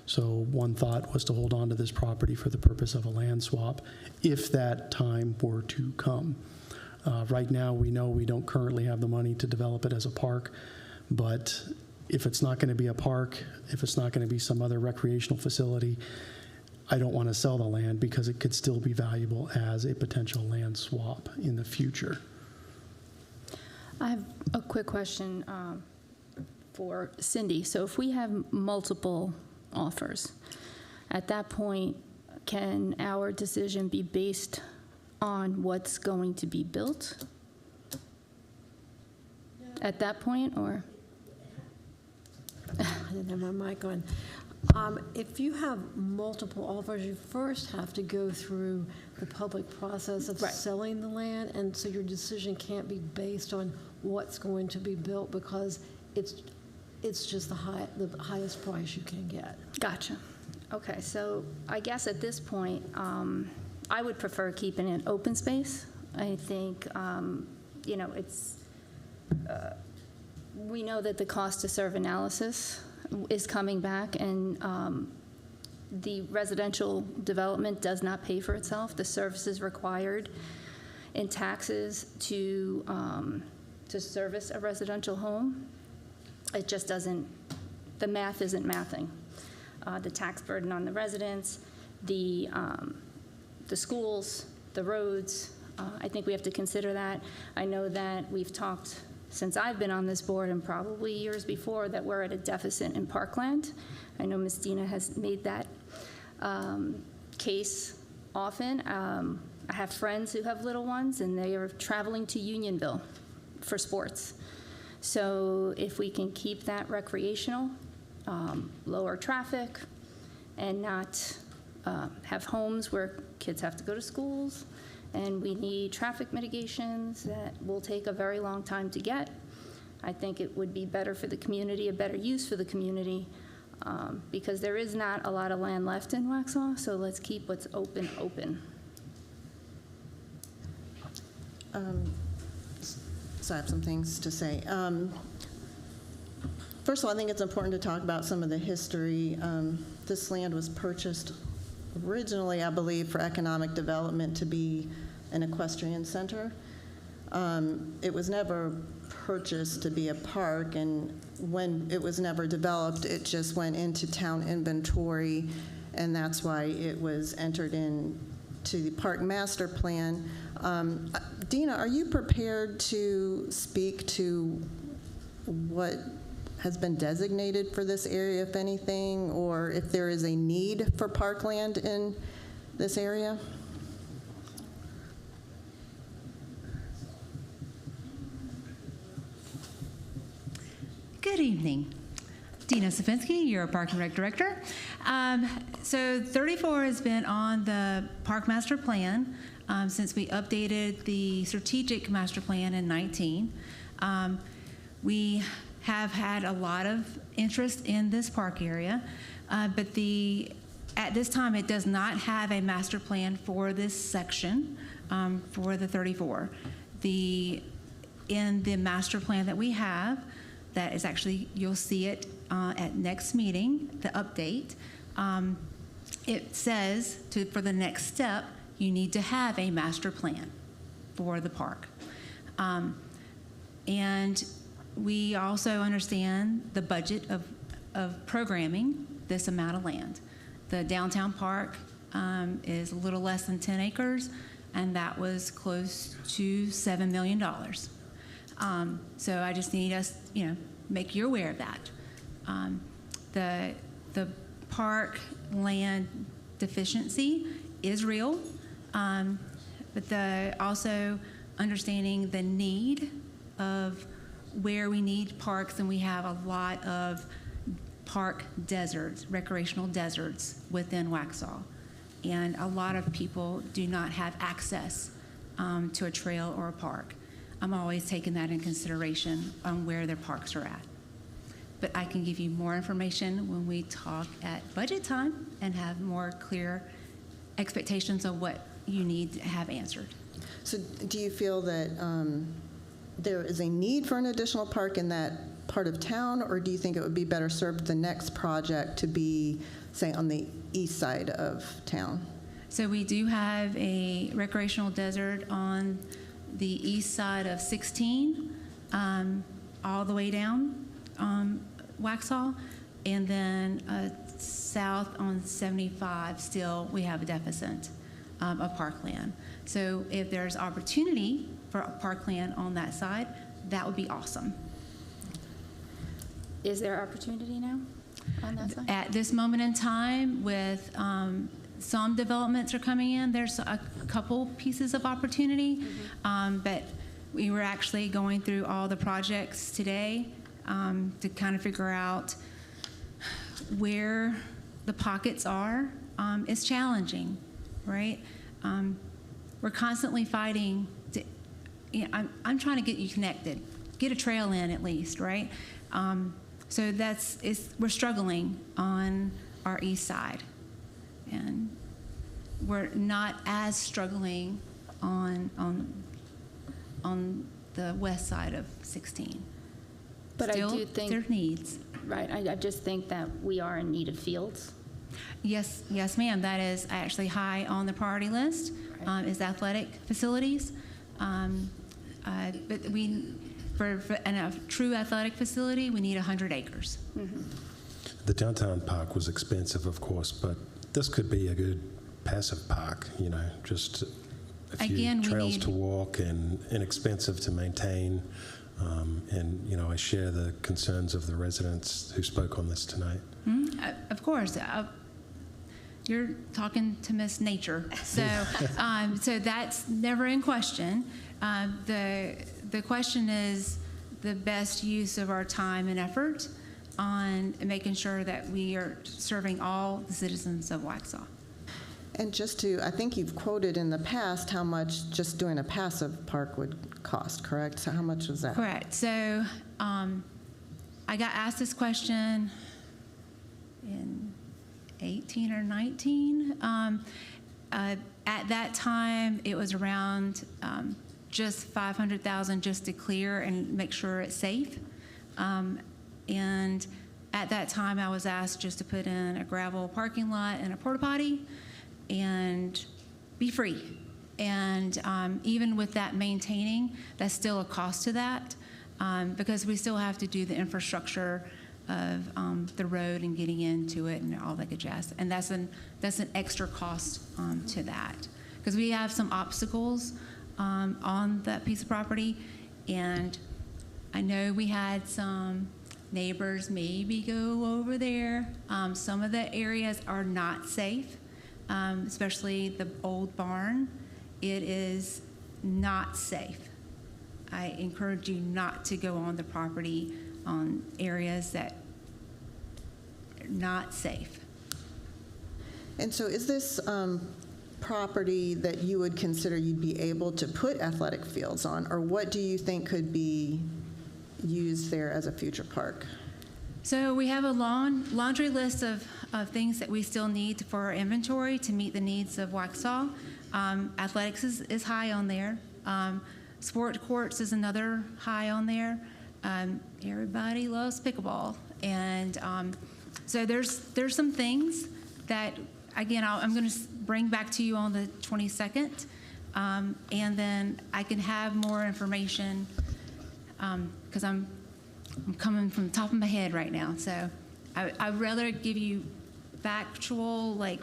[SPEAKER 1] So one thought was to hold on to this property for the purpose of a land swap, if that time were to come. Right now, we know we don't currently have the money to develop it as a park, but if it's not going to be a park, if it's not going to be some other recreational facility, I don't want to sell the land because it could still be valuable as a potential land swap in the future.
[SPEAKER 15] I have a quick question for Cindy. So if we have multiple offers, at that point, can our decision be based on what's going to be built at that point, or?
[SPEAKER 8] I didn't have my mic on. If you have multiple offers, you first have to go through the public process of selling the land, and so your decision can't be based on what's going to be built because it's just the highest price you can get.
[SPEAKER 15] Gotcha. Okay, so I guess at this point, I would prefer keeping it open space. I think, it's, we know that the cost to serve analysis is coming back, and the residential development does not pay for itself. The services required in taxes to service a residential home. It just doesn't, the math isn't mathing. The tax burden on the residents, the schools, the roads, I think we have to consider that. I know that we've talked since I've been on this board and probably years before that we're at a deficit in parkland. I know Ms. Dina has made that case often. I have friends who have little ones and they are traveling to Unionville for sports. So if we can keep that recreational, lower traffic, and not have homes where kids have to go to schools, and we need traffic mitigations that will take a very long time to get, I think it would be better for the community, a better use for the community, because there is not a lot of land left in Waxhaw, so let's keep what's open, open.
[SPEAKER 19] So I have some things to say. First of all, I think it's important to talk about some of the history. This land was purchased originally, I believe, for economic development to be an equestrian center. It was never purchased to be a park, and when it was never developed, it just went into town inventory, and that's why it was entered into the park master plan. Dina, are you prepared to speak to what has been designated for this area, if anything, or if there is a need for parkland in this area?
[SPEAKER 20] Good evening. Dina Safinsky, your Park and Rec Director. So 34 has been on the Park Master Plan since we updated the Strategic Master Plan in 19. We have had a lot of interest in this park area, but at this time it does not have a master plan for this section for the 34. In the master plan that we have, that is actually, you'll see it at next meeting, the update. It says for the next step, you need to have a master plan for the park. And we also understand the budget of programming this amount of land. The downtown park is a little less than 10 acres, and that was close to $7 million. So I just need us, make you aware of that. The park land deficiency is real, but also understanding the need of where we need parks, and we have a lot of park deserts, recreational deserts within Waxhaw. And a lot of people do not have access to a trail or a park. I'm always taking that in consideration on where their parks are at. But I can give you more information when we talk at budget time and have more clear expectations of what you need to have answered.
[SPEAKER 19] So do you feel that there is a need for an additional park in that part of town, or do you think it would be better served the next project to be, say, on the east side of town?
[SPEAKER 20] So we do have a recreational desert on the east side of 16, all the way down Waxhaw, and then south on 75, still we have a deficit of parkland. So if there's opportunity for parkland on that side, that would be awesome.
[SPEAKER 15] Is there opportunity now on that side?
[SPEAKER 20] At this moment in time, with some developments are coming in, there's a couple pieces of opportunity, but we were actually going through all the projects today to kind of figure out where the pockets are. It's challenging, right? We're constantly fighting. I'm trying to get you connected, get a trail in at least, right? So we're struggling on our east side, and we're not as struggling on the west side of 16.
[SPEAKER 15] But
[SPEAKER 20] Still,
[SPEAKER 15] I do think
[SPEAKER 20] there are needs.
[SPEAKER 15] Right. I just think that we are in need of fields.
[SPEAKER 20] Yes, ma'am. That is actually high on the priority list. Is athletic facilities. But in a true athletic facility, we need 100 acres.
[SPEAKER 16] The downtown park was expensive, of course, but this could be a good passive park, just a few
[SPEAKER 20] Again,
[SPEAKER 16] trails to walk and inexpensive to maintain. And I share the concerns of the residents who spoke on this tonight.
[SPEAKER 20] Of course. You're talking to Miss Nature, so so that's never in question. The question is the best use of our time and effort on making sure that we are serving all the citizens of Waxhaw.
[SPEAKER 19] And just to, I think you've quoted in the past how much just doing a passive park would cost, correct? So how much was that?
[SPEAKER 20] Correct. So I got asked this question in 18 or 19. At that time, it was around just $500,000 just to clear and make sure it's safe. And at that time, I was asked just to put in a gravel parking lot and a porta potty and be free. And even with that maintaining, that's still a cost to that because we still have to do the infrastructure of the road and getting into it and all that good jazz. And that's an extra cost to that because we have some obstacles on that piece of property. And I know we had some neighbors maybe go over there. Some of the areas are not safe, especially the old barn. It is not safe. I encourage you not to go on the property on areas that are not safe.
[SPEAKER 19] And so is this property that you would consider you'd be able to put athletic fields on, or what do you think could be used there as a future park?
[SPEAKER 20] So we have a laundry list of things that we still need for our inventory to meet the needs of Waxhaw. Athletics is high on there. Sport courts is another high on there. Everybody loves pickleball. And so there's some things that, again, I'm going to bring back to you on the 22nd. And then I can have more information because I'm coming from the top of my head right now. So I'd rather give you factual, laid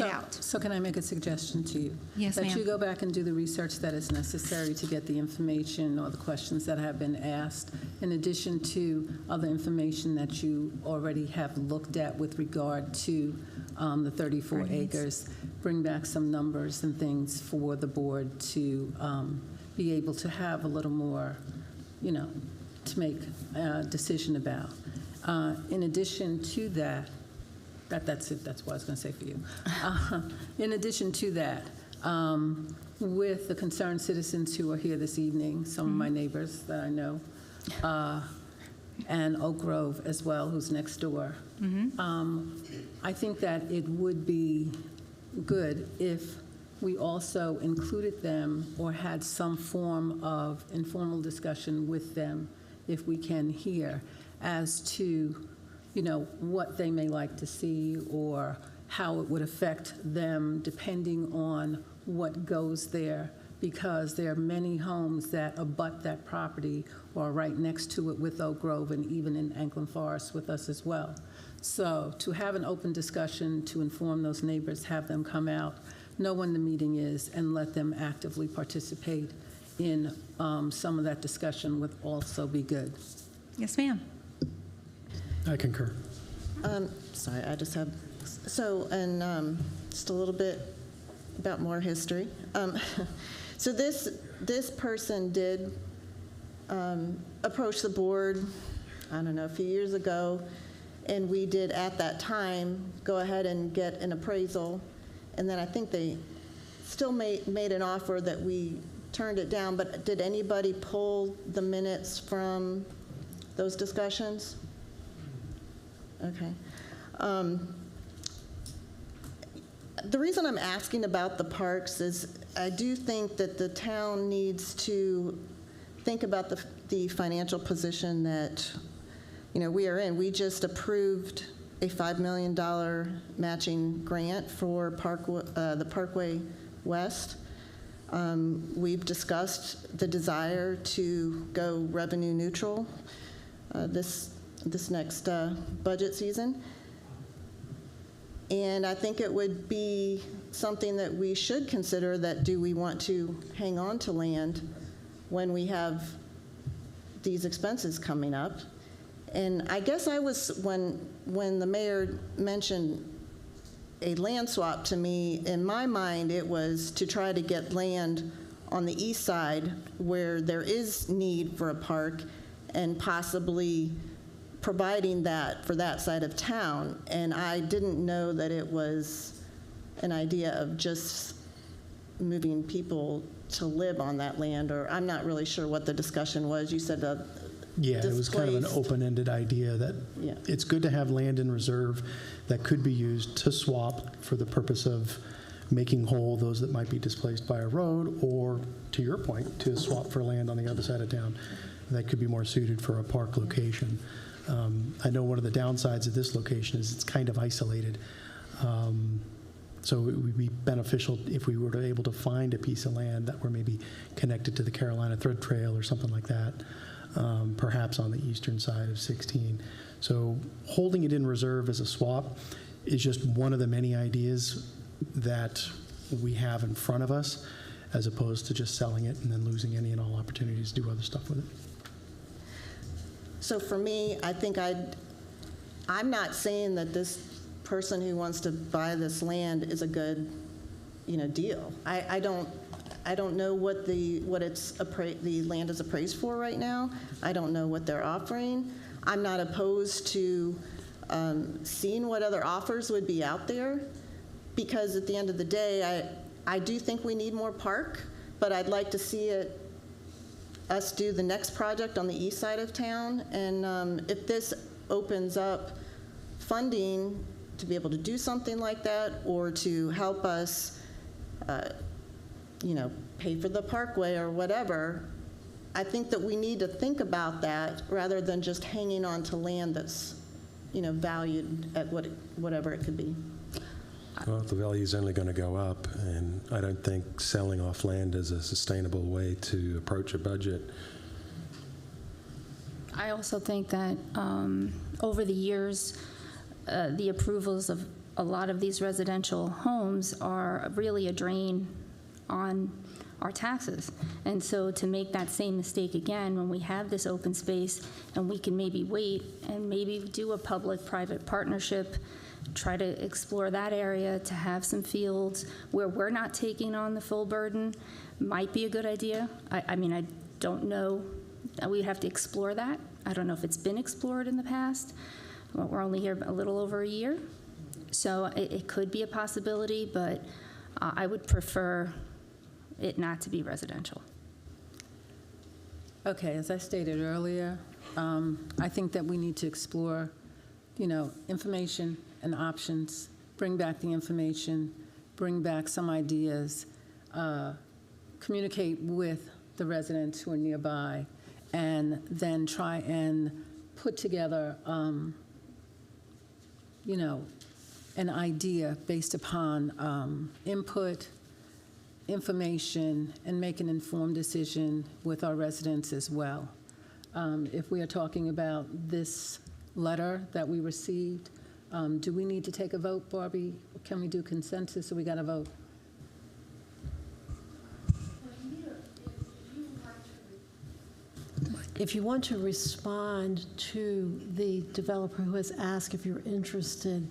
[SPEAKER 20] out.
[SPEAKER 18] So can I make a suggestion to you?
[SPEAKER 20] Yes,
[SPEAKER 18] That
[SPEAKER 20] ma'am.
[SPEAKER 18] you go back and do the research that is necessary to get the information or the questions that have been asked, in addition to other information that you already have looked at with regard to the 34 acres. Bring back some numbers and things for the board to be able to have a little more, to make a decision about. In addition to that, that's it. That's what I was going to say for you. In addition to that, with the concerned citizens who are here this evening, some of my neighbors that I know, and Oak Grove as well, who's next door, I think that it would be good if we also included them or had some form of informal discussion with them, if we can here, as to what they may like to see or how it would affect them depending on what goes there, because there are many homes that abut that property or are right next to it with Oak Grove and even in Anklin Forest with us as well. So to have an open discussion, to inform those neighbors, have them come out, know when the meeting is, and let them actively participate in some of that discussion would also be good.
[SPEAKER 20] Yes, ma'am.
[SPEAKER 1] I concur.
[SPEAKER 19] Sorry, I just have, and just a little bit about more history. So this person did approach the board, I don't know, a few years ago, and we did at that time go ahead and get an appraisal, and then I think they still made an offer that we turned it down, but did anybody pull the minutes from those discussions? Okay. The reason I'm asking about the parks is I do think that the town needs to think about the financial position that we are in. We just approved a $5 million matching grant for the Parkway West. We've discussed the desire to go revenue neutral this next budget season. And I think it would be something that we should consider, that do we want to hang on to land when we have these expenses coming up? And I guess I was, when the mayor mentioned a land swap to me, in my mind it was to try to get land on the east side where there is need for a park, and possibly providing that for that side of town. And I didn't know that it was an idea of just moving people to live on that land, or I'm not really sure what the discussion was. You said
[SPEAKER 1] yeah, it was kind of an
[SPEAKER 19] displaced.
[SPEAKER 1] open-ended idea that
[SPEAKER 19] Yeah.
[SPEAKER 1] it's good to have land in reserve that could be used to swap for the purpose of making whole those that might be displaced by a road, or, to your point, to swap for land on the other side of town that could be more suited for a park location. I know one of the downsides of this location is it's kind of isolated. So it would be beneficial if we were able to find a piece of land that were maybe connected to the Carolina Thread Trail or something like that, perhaps on the eastern side of 16. So holding it in reserve as a swap is just one of the many ideas that we have in front of us, as opposed to just selling it and then losing any and all opportunities to do other stuff with it.
[SPEAKER 19] So for me, I think I'm not saying that this person who wants to buy this land is a good, deal. I don't know what the land is appraised for right now. I don't know what they're offering. I'm not opposed to seeing what other offers would be out there, because at the end of the day, I do think we need more park, but I'd like to see us do the next project on the east side of town. And if this opens up funding to be able to do something like that, or to help us, pay for the parkway or whatever, I think that we need to think about that rather than just hanging on to land that's, valued at whatever it could be.
[SPEAKER 16] Well, the value is only going to go up, and I don't think selling off land is a sustainable way to approach a budget.
[SPEAKER 15] I also think that over the years, the approvals of a lot of these residential homes are really a drain on our taxes. And so to make that same mistake again when we have this open space, and we can maybe wait and maybe do a public-private partnership, try to explore that area to have some fields where we're not taking on the full burden, might be a good idea. I mean, I don't know. We'd have to explore that. I don't know if it's been explored in the past. Well, we're only here a little over a year, so it could be a possibility, but I would prefer it not to be residential.
[SPEAKER 18] Okay, as I stated earlier, I think that we need to explore, information and options, bring back the information, bring back some ideas, communicate with the residents who are nearby, and then try and put together, an idea based upon input, information, and make an informed decision with our residents as well. If we are talking about this letter that we received, do we need to take a vote, Barbie? Can we do consensus, or we got to vote?
[SPEAKER 8] If you want to respond to the developer who has asked if you're interested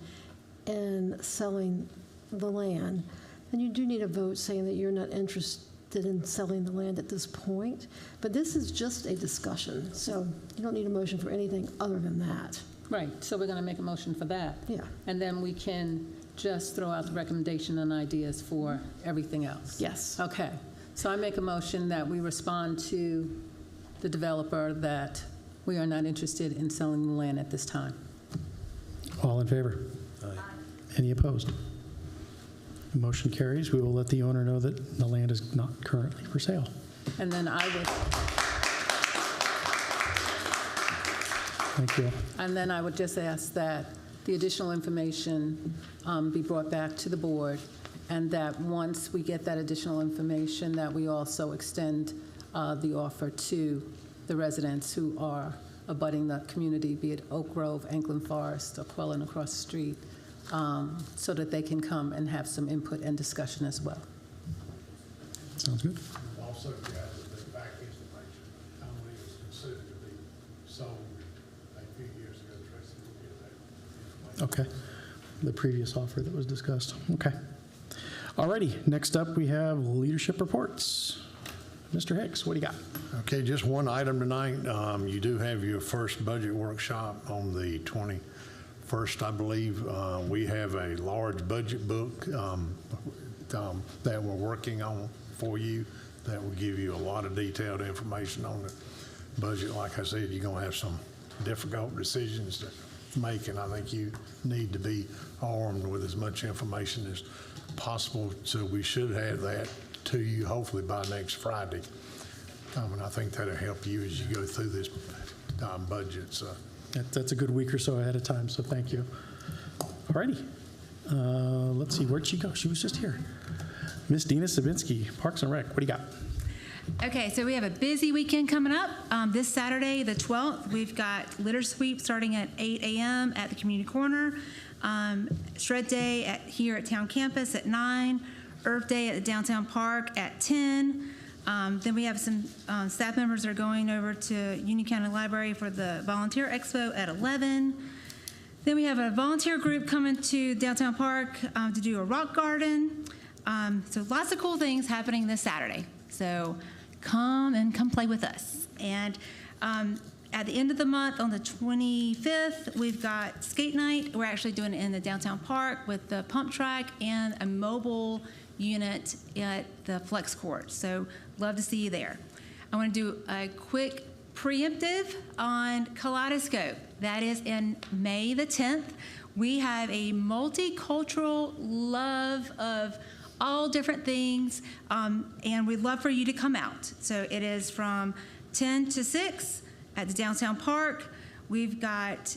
[SPEAKER 8] in selling the land, then you do need a vote saying that you're not interested in selling the land at this point. But this is just a discussion, so you don't need a motion for anything other than that.
[SPEAKER 18] Right, so we're going to make a motion for that.
[SPEAKER 8] Yeah.
[SPEAKER 18] And then we can just throw out the recommendation and ideas for everything else.
[SPEAKER 8] Yes.
[SPEAKER 18] Okay, so I make a motion that we respond to the developer that we are not interested in selling the land at this time.
[SPEAKER 1] All in favor?
[SPEAKER 16] Aye.
[SPEAKER 1] Any opposed? The motion carries. We will let the owner know that the land is not currently for sale.
[SPEAKER 18] And then I would,
[SPEAKER 1] Thank you.
[SPEAKER 18] and then I would just ask that the additional information be brought back to the board and that once we get that additional information, that we also extend the offer to the residents who are abutting the community, be it Oak Grove, Anklin Forest, or Quellen across the street, so that they can come and have some input and discussion as well.
[SPEAKER 1] Sounds good.
[SPEAKER 17] Also, you have the back information, how many is considered to be sold a few years ago. Tracy will get that information.
[SPEAKER 1] Okay. The previous offer that was discussed. Okay. Alrighty. Next up, we have leadership reports. Mr. Hicks, what do you got?
[SPEAKER 17] Okay, just one item tonight. You do have your first budget workshop on the 21st, I believe. We have a large budget book that we're working on for you that will give you a lot of detailed information on the budget. Like I said, you're going to have some difficult decisions to make, and I think you need to be armed with as much information as possible. So we should have that to you hopefully by next Friday. And I think that'll help you as you go through this budget. So
[SPEAKER 1] That's a good week or so ahead of time, so thank you. Alrighty. Let's see, where'd she go? She was just here. Miss Dina Sabinski, Parks and Rec, what do you got?
[SPEAKER 20] Okay, so we have a busy weekend coming up. This Saturday, the 12th, we've got litter sweep starting at 8 a.m. at the community corner. Shred Day here at Town Campus at 9. Earth Day at the Downtown Park at 10. Then we have some staff members that are going over to Union County Library for the Volunteer Expo at 11. Then we have a volunteer group coming to Downtown Park to do a rock garden. So lots of cool things happening this Saturday. So come play with us. And at the end of the month, on the 25th, we've got skate night. We're actually doing it in the Downtown Park with the pump track and a mobile unit at the Flex Court. So love to see you there. I want to do a quick preemptive on Kaleidoscope. That is in May the 10th. We have a multicultural love of all different things, and we'd love for you to come out. So it is from 10 to 6 at the Downtown Park. We've got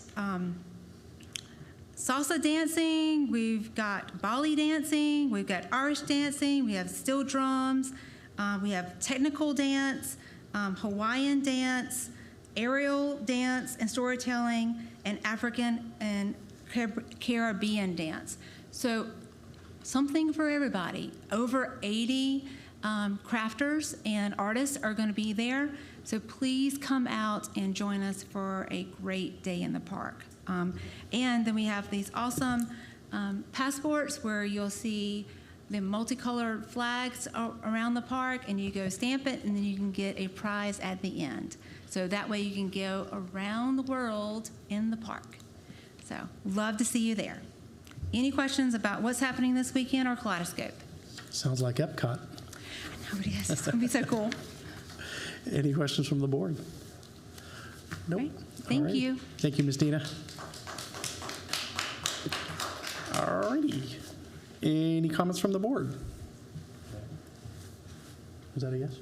[SPEAKER 20] salsa dancing, we've got Bali dancing, we've got Irish dancing, we have steel drums, we have technical dance, Hawaiian dance, aerial dance and storytelling, and African and Caribbean dance. So something for everybody. Over 80 crafters and artists are going to be there. So please come out and join us for a great day in the park. And then we have these awesome passports where you'll see the multicolored flags around the park, and you go stamp it, and then you can get a prize at the end. So that way you can go around the world in the park. So love to see you there. Any questions about what's happening this weekend or Kaleidoscope?
[SPEAKER 1] Sounds like Epcot.
[SPEAKER 20] Nobody has. It's going to be so cool.
[SPEAKER 1] Any questions from the board? Nope.
[SPEAKER 20] Great. Thank you.
[SPEAKER 1] Thank you, Ms. Dina. All righty. Any comments from the board? Is that a yes?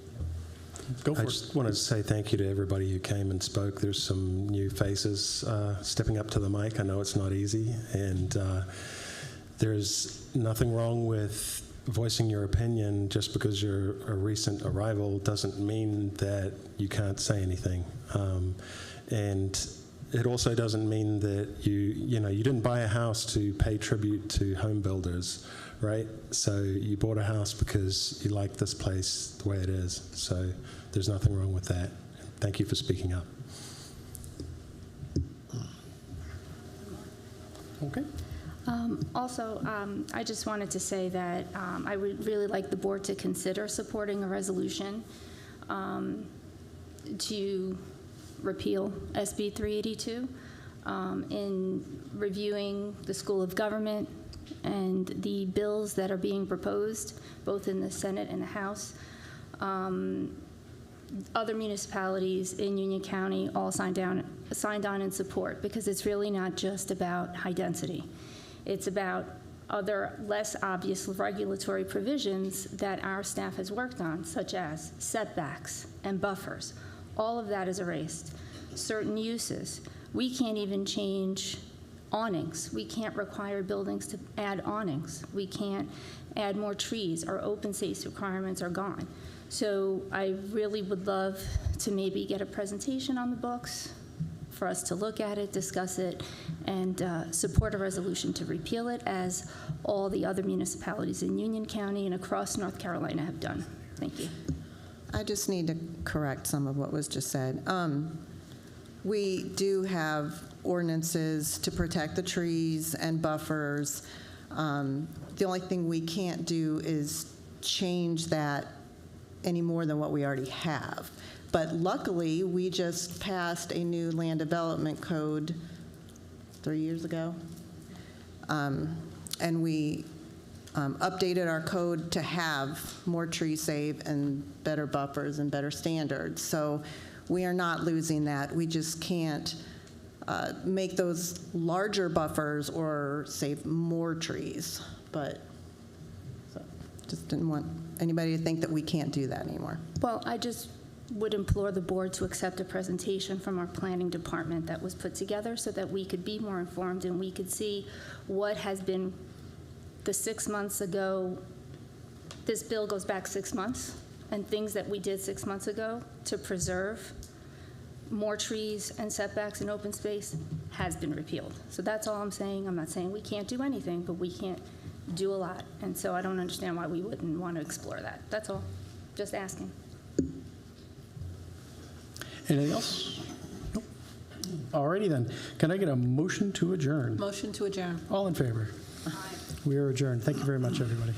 [SPEAKER 1] Go for
[SPEAKER 16] I
[SPEAKER 1] it.
[SPEAKER 16] just wanted to say thank you to everybody who came and spoke. There's some new faces stepping up to the mic. I know it's not easy, and there's nothing wrong with voicing your opinion. Just because you're a recent arrival doesn't mean that you can't say anything. And it also doesn't mean that you didn't buy a house to pay tribute to home builders, right? So you bought a house because you like this place the way it is. So there's nothing wrong with that. Thank you for speaking up.
[SPEAKER 1] Okay.
[SPEAKER 15] I just wanted to say that I would really like the board to consider supporting a resolution to repeal SB 382 in reviewing the School of Government and the bills that are being proposed, both in the Senate and the House. Other municipalities in Union County all signed on in support, because it's really not just about high density. It's about other less obvious regulatory provisions that our staff has worked on, such as setbacks and buffers. All of that is erased. Certain uses. We can't even change awnings. We can't require buildings to add awnings. We can't add more trees. Our open space requirements are gone. So I really would love to maybe get a presentation on the books for us to look at it, discuss it, and support a resolution to repeal it, as all the other municipalities in Union County and across North Carolina have done. Thank you.
[SPEAKER 19] I just need to correct some of what was just said. We do have ordinances to protect the trees and buffers. The only thing we can't do is change that any more than what we already have. But luckily, we just passed a new land development code 3 years ago. And we updated our code to have more tree save and better buffers and better standards. So we are not losing that. We just can't make those larger buffers or save more trees. But so just didn't want anybody to think that we can't do that anymore.
[SPEAKER 15] Well, I just would implore the board to accept a presentation from our planning department that was put together so that we could be more informed and we could see what has been the 6 months ago. This bill goes back 6 months, and things that we did 6 months ago to preserve more trees and setbacks and open space has been repealed. So that's all I'm saying. I'm not saying we can't do anything, but we can't do a lot. And so I don't understand why we wouldn't want to explore that. That's all. Just asking.
[SPEAKER 1] Anything else? Nope. Alrighty then. Can I get a motion to adjourn?
[SPEAKER 18] Motion to adjourn.
[SPEAKER 1] All in favor? Aye. We are adjourned. Thank you very much, everybody.